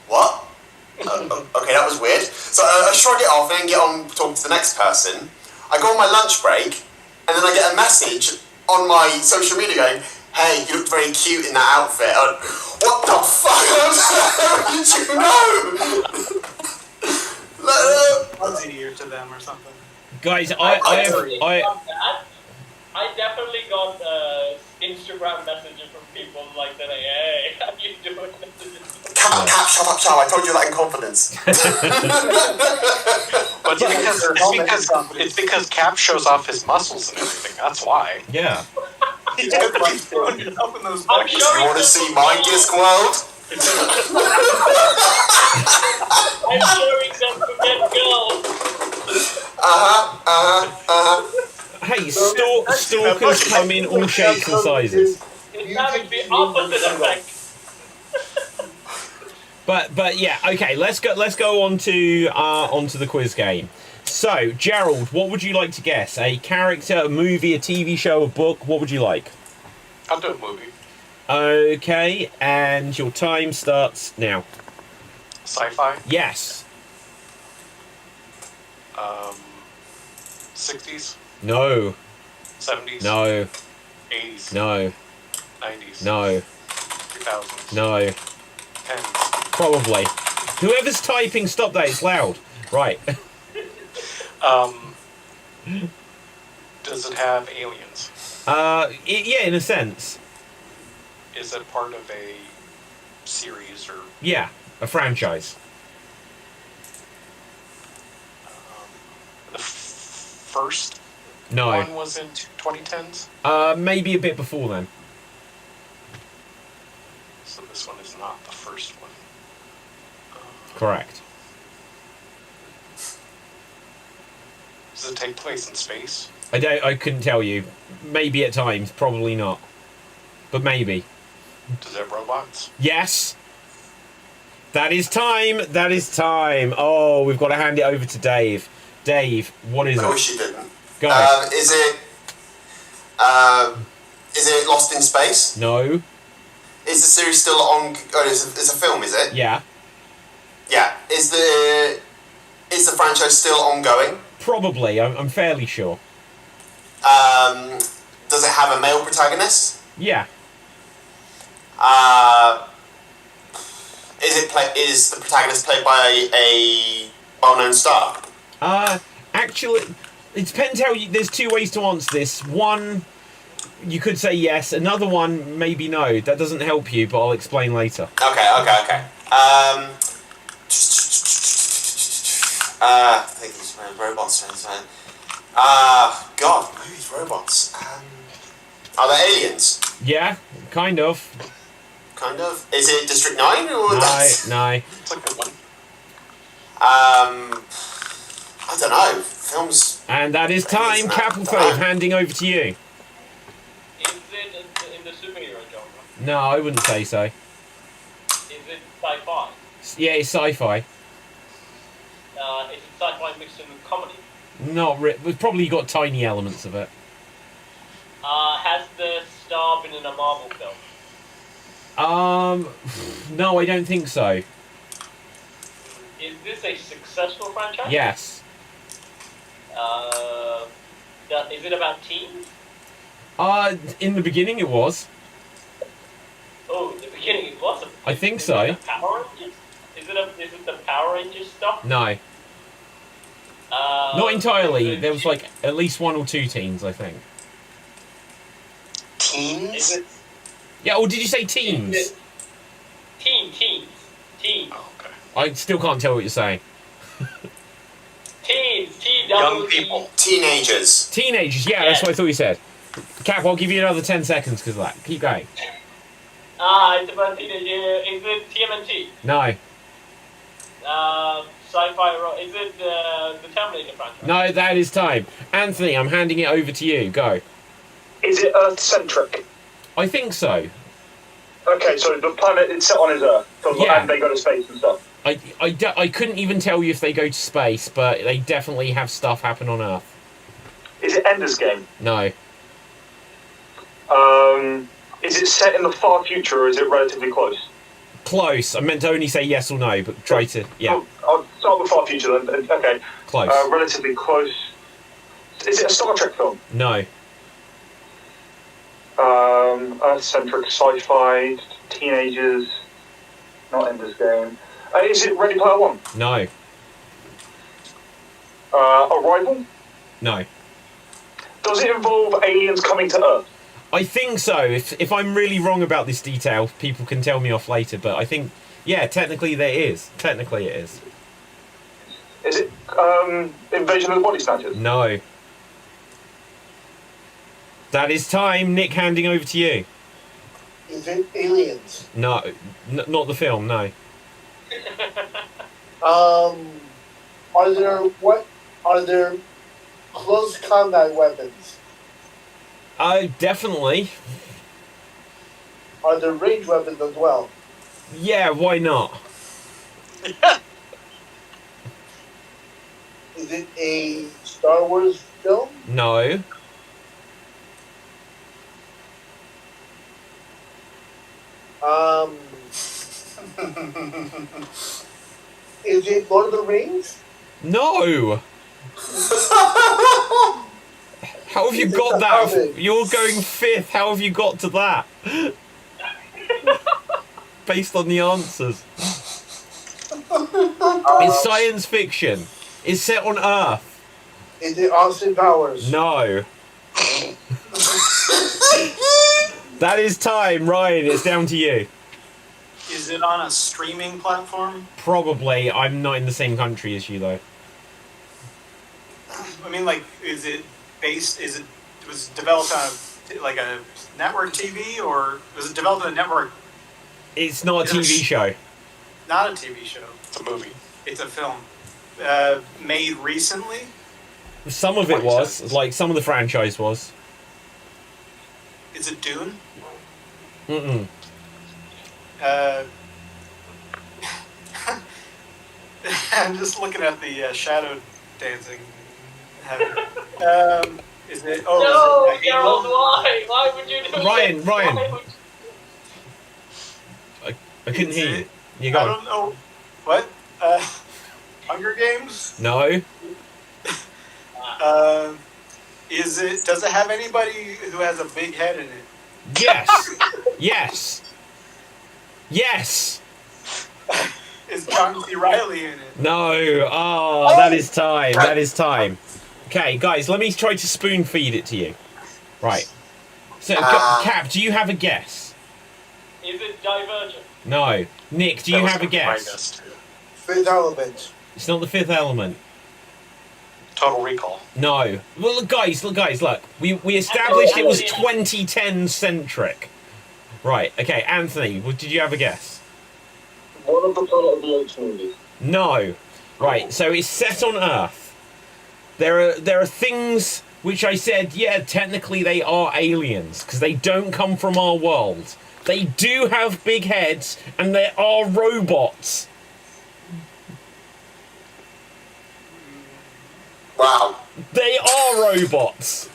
what? Okay, that was weird. So I shrug it off and then get on talking to the next person. I go on my lunch break, and then I get a message on my social media going, hey, you looked very cute in that outfit. I went, what the fuck? How did you know? Once a year to them or something. Guys, I definitely got Instagram messages from people like that. Hey, how you doing? Cap, shut up, I told you that in confidence. But it's because Cap shows off his muscles and everything. That's why. Yeah. He's throwing it up in those buckets. You want to see my disc world? I'm showing them to get girls. Hey, stalkers come in all shapes and sizes. It's having the opposite effect. But yeah, okay. Let's go on to onto the quiz game. So, Gerald, what would you like to guess? A character, a movie, a TV show, a book? What would you like? I'll do a movie. Okay, and your time starts now. Sci-fi. Yes. 60s. No. 70s. No. 80s. No. 90s. No. 2000s. No. 10s. Probably. Whoever's typing, stop that. It's loud. Right. Does it have aliens? Yeah, in a sense. Is it part of a series or? Yeah, a franchise. The first No. one was in 2010s? Maybe a bit before then. So this one is not the first one. Correct. Does it take place in space? I couldn't tell you. Maybe at times, probably not. But maybe. Does it have robots? Yes. That is time. That is time. Oh, we've got to hand it over to Dave. Dave, what is it? I wish you didn't. Go. Is it Lost in Space? No. Is the series still on? Oh, it's a film, is it? Yeah. Yeah. Is the franchise still ongoing? Probably. I'm fairly sure. Does it have a male protagonist? Yeah. Is the protagonist played by a well-known star? Actually, it depends how you... There's two ways to answer this. One, you could say yes. Another one, maybe no. That doesn't help you, but I'll explain later. Okay. I think these robots. God, movies, robots. Are there aliens? Yeah, kind of. Kind of. Is it District 9 or No, that's... no. It's like the one. I don't know. Films... And that is time. Capelfave, handing over to you. Is it in the superhero genre? No, I wouldn't say so. Is it sci-fi? Yeah, it's sci-fi. Is it sci-fi mixed in with comedy? We've probably got tiny elements of it. Has the star been in a Marvel film? No, I don't think so. Is this a successful franchise? Yes. Is it about teens? In the beginning it was. Oh, in the beginning it was. I think is so. It the Power Rangers? Is it the Power Rangers stuff? No. Not entirely. There was like at least 1 or 2 teens, I think. Teens? Is it Yeah, or did you say teens? teens? Oh, okay. I still can't tell what you're saying. Teens, Young people. Teenagers. Teenagers, yeah, that's what I thought you said. Cap, I'll give you another 10 seconds because of that. Keep going. It's about teenagers. Is it TMNT? No. Sci-fi. Is it the Terminator franchise? No, that is time. Anthony, I'm handing it over to you. Go. Is it Earth-centric? I think so. Okay, so the planet is set on is Earth, Yeah. and they go to space and stuff. I couldn't even tell you if they go to space, but they definitely have stuff happen on Earth. Is it Ender's Game? No. Is it set in the far future, or is it relatively close? Close. I meant to only say yes or no, but try to... Yeah. I'll start with far future then. Okay. Close. Relatively close. Is it a Star Trek film? No. Earth-centric sci-fi, teenagers, not Ender's Game. Is it Ready Player One? No. Arrival? No. Does it involve aliens coming to Earth? I think so. If I'm really wrong about this detail, people can tell me off later, but I think... Yeah, technically there is. Technically it is. Is it Invasion of the Body Snatchers? No. That is time. Nick, handing over to you. Is it Aliens? No. Not the film, no. Are there close combat weapons? Definitely. Are there range weapons as well? Yeah, why not? Is it a Star Wars film? No. Is it Lord of the Rings? No! How have you Is it got The that? Hobbit? You're going 5th. How have you got to that? Based on the answers. It's science fiction. It's set on Earth. Is it Austin Powers? No. That is time. Ryan, it's down to you. Is it on a streaming platform? Probably. I'm not in the same country as you, though. I mean, like, was it developed on a network TV, or was it developed on a network? It's not a TV show. Not a TV show. It's a movie. It's a film. Made recently? Some of it was. Like, some of the franchise was. Is it Dune? Mm-mm. I'm just looking at the shadow dancing. Is it? Oh, No, is it Gerald, why? Why would you do Ryan, this? Ryan. Why would I couldn't Is hear you. it- You I go. don't know. What? Hunger Games? No. Is it? Does it have anybody who has a big head in it? Yes. Yes. Yes. Is John C. Reilly in it? No. Oh, that is time. That is time. Okay, guys, let me try to spoon feed it to you. Right. So, Cap, do you have a guess? Is it Divergent? No. Nick, do you have a guess? Fifth Element. It's not the 5th element. Total Recall. No. Well, look, guys, look. We established it was 2010 centric. Right. Okay, Anthony. Did you have a guess? One of the Planet of the Apes movies. No. Right. So it's set on Earth. There are things which I said, yeah, technically they are aliens because they don't come from our world. They do have big heads and they are robots. Wow. They are robots.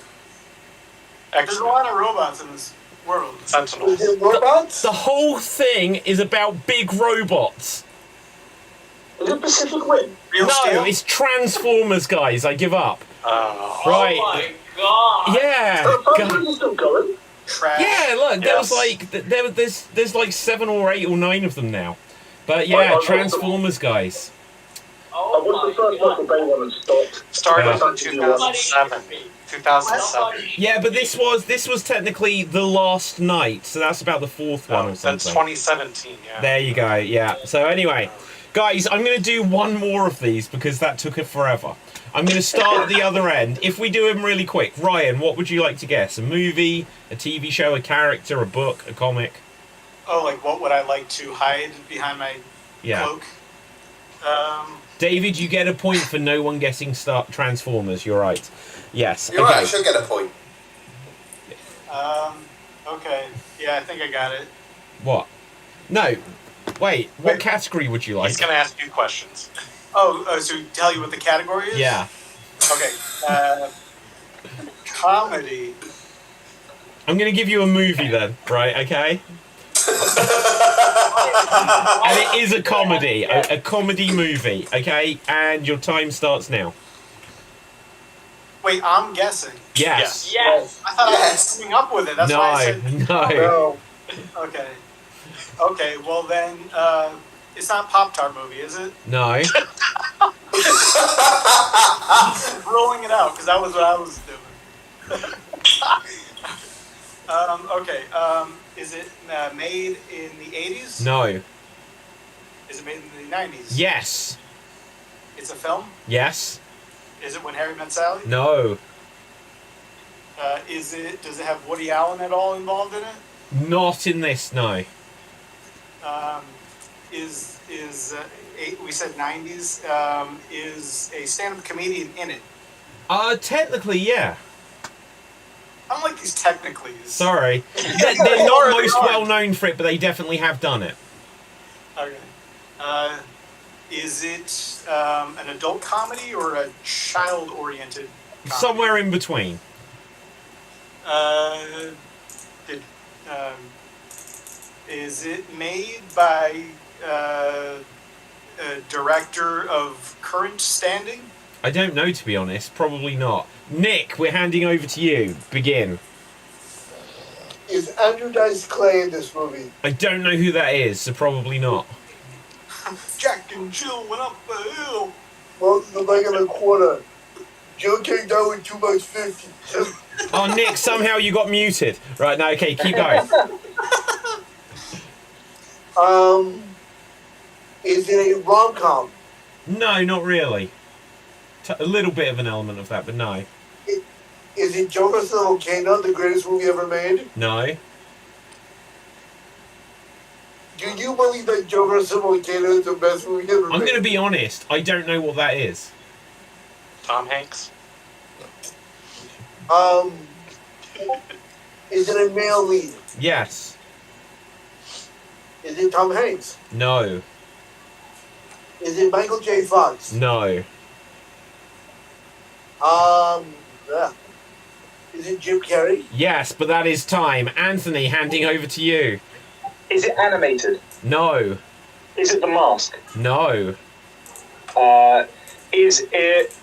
There's a lot of robots in this world. Sentinels. Is it robots? The whole thing is about big robots. Is it Pacific Rim? Real No, steel? it's Transformers, guys. I give up. Right. Oh my god! Yeah. Pacific God. Rim is still going. Trash. Yeah, look, there was Yes. like there's like 7 or 8 or 9 of them now. But yeah, I- Transformers, guys. Oh What's the first my Michael Bay one that stopped? Started Yeah. in 2007. 2007. Yeah, but this was technically the last night, so that's about the 4th one or That's something. 2017, yeah. There you go. Yeah. So anyway, guys, I'm going to do one more of these because that took it forever. I'm going to start at the other end. If we do them really quick, Ryan, what would you like to guess? A movie, a TV show, a character, a book, a comic? Oh, like what would I like to hide behind my Yeah. cloak? David, you get a point for no one guessing Transformers. You're right. Yes. You're right, I should get a point. Okay. Yeah, I think I got it. What? No. Wait. What category would you like? He's going to ask you questions. Oh, so tell you what the category is? Yeah. Okay. Comedy. I'm going to give you a movie then, right? Okay. And it is a comedy, a comedy movie. Okay, and your time starts now. Wait, I'm guessing. Yes. Yes! I thought I Yes. was coming up with it. That's why I said. No. No. Okay. Okay. Well then, it's not Pop-Tart movie, is it? No. Rolling it out because that was what I was doing. Okay. Is it made in the 80s? No. Is it made in the 90s? Yes. It's a film? Yes. Is it When Harry Met Sally? No. Does it have Woody Allen at all involved in it? Not in this. No. We said 90s, is a stand-up comedian in it? Technically, yeah. I don't like these technically. Sorry. They're not most well known for it, but they definitely have done it. Okay. Is it an adult comedy or a child-oriented comedy? Somewhere in between. Is it made by a director of current standing? I don't know, to be honest. Probably not. Nick, we're handing over to you. Begin. Is Andrew Dice Clay in this movie? I don't know who that is, so probably not. Jack and Jill went up the hill. Well, the leg and a quarter. Jill came down with $2.50. Oh, Nick, somehow you got muted. Right, no, okay, keep going. Is it a rom-com? No, not really. A little bit of an element of that, but no. Is it Joe vs. the Volcano, the greatest movie ever made? No. Do you believe that Joe vs. the Volcano is the best movie ever I'm made? going to be honest. I don't know what that is. Tom Hanks. Is it a male lead? Yes. Is it Tom Hanks? No. Is it Michael J. Fox? No. Yeah. Is it Jim Carrey? Yes, but that is time. Anthony, handing over to you. Is it animated? No. Is it The Mask? No. Is it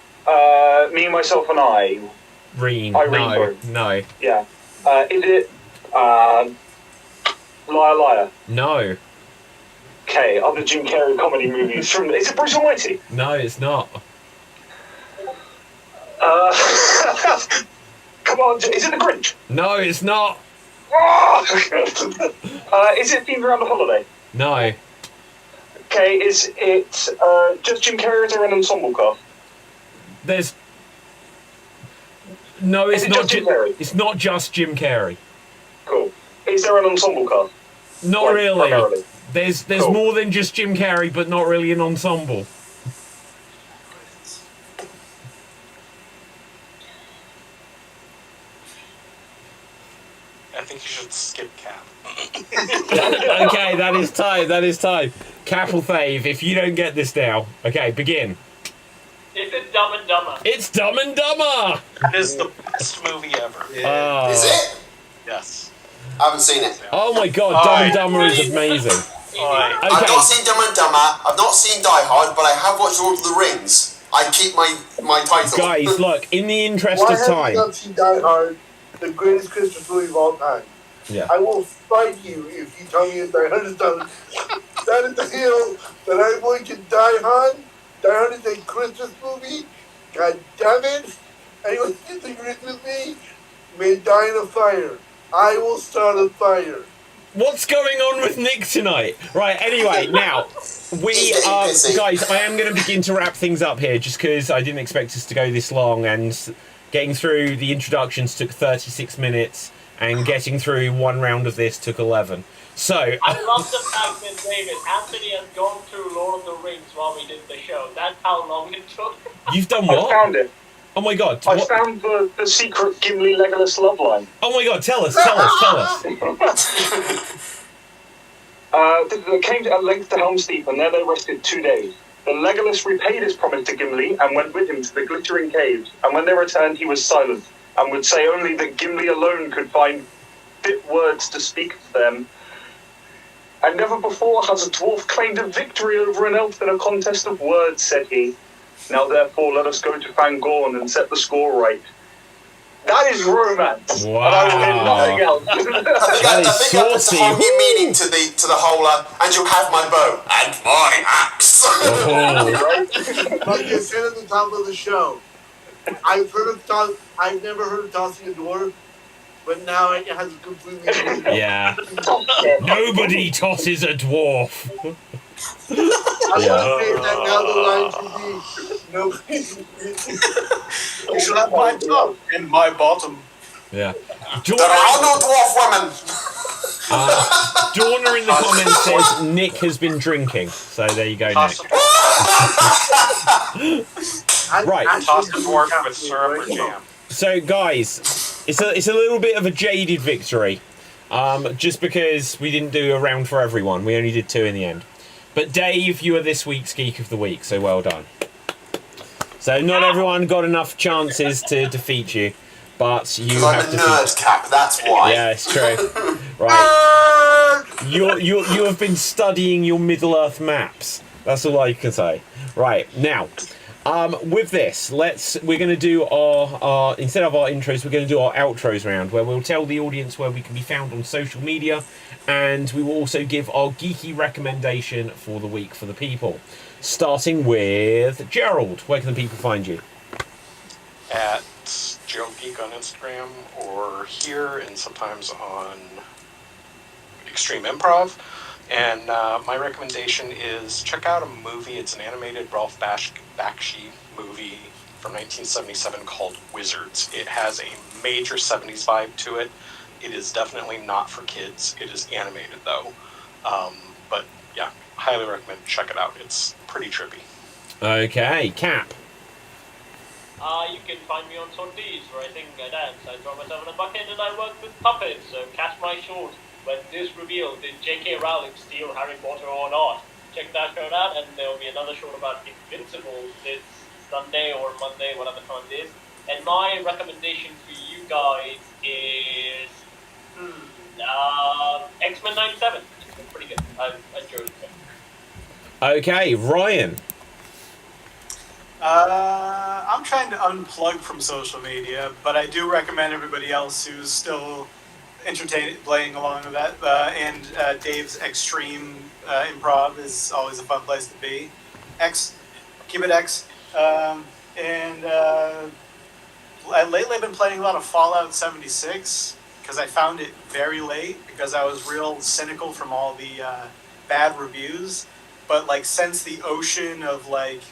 Me, Myself and I? Reen. Irene, No. sorry. No. Yeah. Is it Liar Liar? No. Okay, other Jim Carrey comedy movies from... Is it Bruce Almighty? No, it's not. Come on, is it The Grinch? No, it's not. Is it Fever Around the Holiday? No. Okay, is it just Jim Carrey as an ensemble cast? There's No, it's Is it not. just Jim Carrey? It's not just Jim Carrey. Cool. Is there an ensemble cast? Not Like, really. primarily? There's Cool. more than just Jim Carrey, but not really an ensemble. I think you should skip Cap. Okay, that is time. That is time. Capel Fave, if you don't get this now. Okay, begin. Is it Dumb and Dumber? It's Dumb and Dumber! It is the best movie ever. Oh. Is it? Yes. I haven't seen it. Oh my god, Dumb and Dumber is amazing. Aye. I've Okay. not seen Dumb and Dumber. I've not seen Die Hard, but I have watched Lord of the Rings. I keep my title. Guys, look, in the interest Why of have you time. not seen Die Hard, the greatest Christmas movie of all time? Yeah. I will fight you if you tell me that Die Hard is done. That is the hill that I'm going to die on. Die Hard is a Christmas movie. God damn it. Anyone who disagrees with me may die in a fire. I will start a fire. What's going on with Nick tonight? Right, anyway, now, guys, I am going to begin to wrap things up here, just because I didn't expect us to go this long, and getting through the introductions took 36 minutes, and getting through one round of this took 11. So... I love the fact that, David, Anthony has gone through Lord of the Rings while we did the show. That's how long it took. You've done I what? found it. Oh my god. I found the secret Gimli Legolas love line. Oh my god, tell us. They came at length to Helm's Deep, and there they rested 2 days. The Legolas repaid his promise to Gimli and went with him to the glittering caves, and when they returned he was silent, and would say only that Gimli alone could find fit words to speak to them. And never before has a dwarf claimed a victory over an elf in a contest of words, said he. Now therefore let us go to Fangorn and set the score right. That is romance. Wow. And I will hear nothing else. I think that's a whole new meaning to the whole, and you'll have my bow and my axe. Like you said at the top of the show, I've never heard of tossing a dwarf, but now it has a completely new Yeah. Nobody tosses a dwarf. I want to say that now the line should be nobody. You should have my top and my bottom. Yeah. There are no dwarf women. Dorna in the comments says Nick has been drinking. So there you go, Nick. Right. Toss the dwarf with syrup or jam. So guys, it's a little bit of a jaded victory. Just because we didn't do a round for everyone. We only did 2 in the end. But Dave, you are this week's Geek of the Week, so well done. So not everyone got enough chances to defeat you, but you have I'm a nerd, Cap, that's why. Yeah, it's true. Right. You have been studying your Middle-earth maps. That's all I can say. Right, now, with this, we're going to do our instead of our intros, we're going to do our outros round, where we'll tell the audience where we can be found on social media, and we will also give our geeky recommendation for the week for the people. Starting with Gerald, where can the people find you? At Joe Geek on Instagram, or here, and sometimes on Xstreamed Improv. And my recommendation is check out a movie. It's an animated Ralph Bakshi movie from 1977 called Wizards. It has a major 70s vibe to it. It is definitely not for kids. It is animated though. But yeah, highly recommend check it out. It's pretty trippy. Okay, Cap. You can find me on Sondies, where I sing, I dance, I draw myself in a bucket, and I work with puppets. So catch my short when this reveals did J.K. Rowling steal Harry Potter or not. Check that show out, and there will be another short about Invincible this Sunday or Monday, whatever time it is. And my recommendation for you guys is X-Men 97. It's pretty good. I enjoyed it. Okay, Ryan. I'm trying to unplug from social media, but I do recommend everybody else who's still playing along with that. And Dave's Xstreamed Improv is always a fun place to be. Keep it X. And lately I've been playing a lot of Fallout 76 because I found it very late because I was real cynical from all the bad reviews. But like since the ocean of like,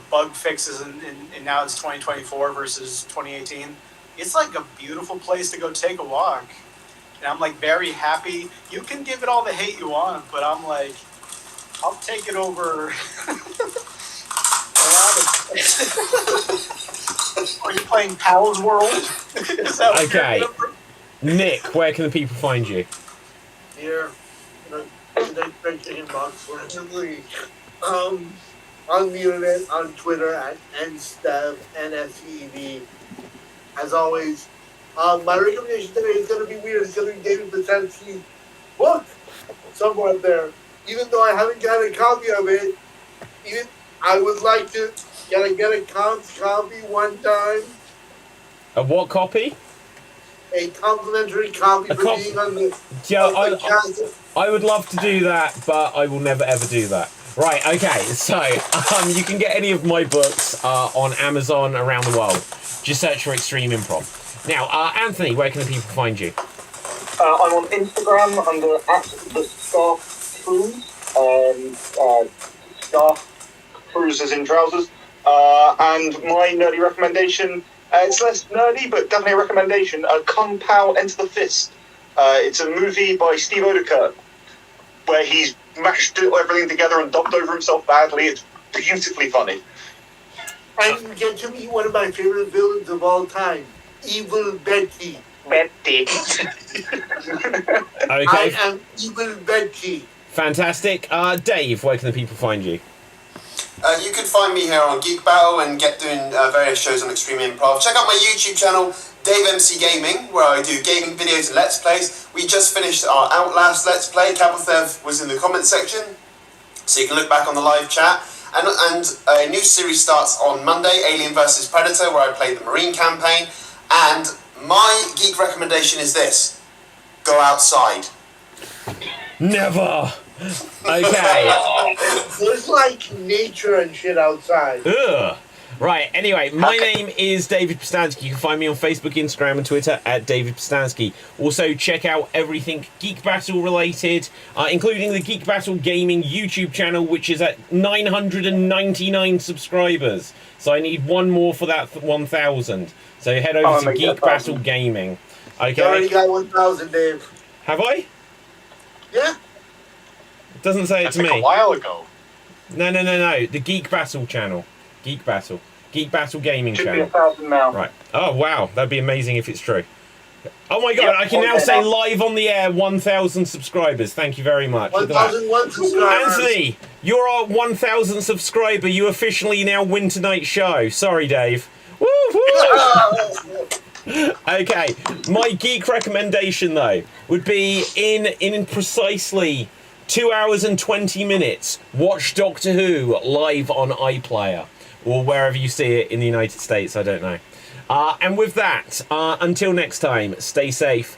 bug fixes and now it's 2024 versus 2018, it's like a beautiful place to go take a walk. And I'm like very happy. You can give it all the hate you want, but I'm like, I'll take it over a lot of. Are you playing Pal's World? Is that what Okay. you're gonna- Nick, where can the people find you? Here, the inbox randomly. On the internet, on Twitter at NSTEV, NSEV. As always, my recommendation today is going to be weird. It's going to be David Basinski's book somewhere there. Even though I haven't got a copy of it, even I would like to get a copy one time. A what copy? A complimentary copy A for being on the. Yeah, on the cast. I would love to do that, but I will never ever do that. Right, okay, so you can get any of my books on Amazon around the world. Just search for Extreme Improv. Now, Anthony, where can the people find you? I'm on Instagram under @thescarfcruise. Scarf cruise as in trousers. And my nerdy recommendation, it's less nerdy, but definitely a recommendation. Kung Pao Enter the Fist. It's a movie by Steve Odekirk where he's mashed everything together and dubbed over himself badly. It's beautifully funny. And you get to meet one of my favorite villains of all time, Evil Betty. Betty. Okay. I am Evil Betty. Fantastic. Dave, where can the people find you? You can find me here on Geek Battle and get doing various shows on Extreme Improv. Check out my YouTube channel, Dave MC Gaming, where I do gaming videos and Let's Plays. We just finished our Outlast Let's Play. Cabalthev was in the comment section, so you can look back on the live chat. And a new series starts on Monday, Alien vs Predator, where I play the Marine campaign. And my geek recommendation is this: go outside. Never. Okay. There's like nature and shit outside. Ugh. Right, anyway, my name is David Pistansky. You can find me on Facebook, Instagram, and Twitter at David Pistansky. Also, check out everything Geek Battle related, including the Geek Battle Gaming YouTube channel, which is at 999 subscribers. So I need one more for that 1,000. So head over to Geek Battle Gaming. Okay. You already got 1,000, Dave. Have I? Yeah. It doesn't say it to me. A while ago. No. The Geek Battle channel. Geek Battle. Geek Battle Gaming Should be channel. 1,000 now. Right. Oh, wow. That'd be amazing if it's true. Oh my god, I can now say live on the air 1,000 subscribers. Thank you very much. 1,001 subscribers. Anthony, you're our 1,000 subscriber. You officially now win tonight's show. Sorry, Dave. Woo woo! Okay, my geek recommendation though would be in precisely 2 hours and 20 minutes. Watch Doctor Who live on iPlayer or wherever you see it in the United States. I don't know. And with that, until next time, stay safe.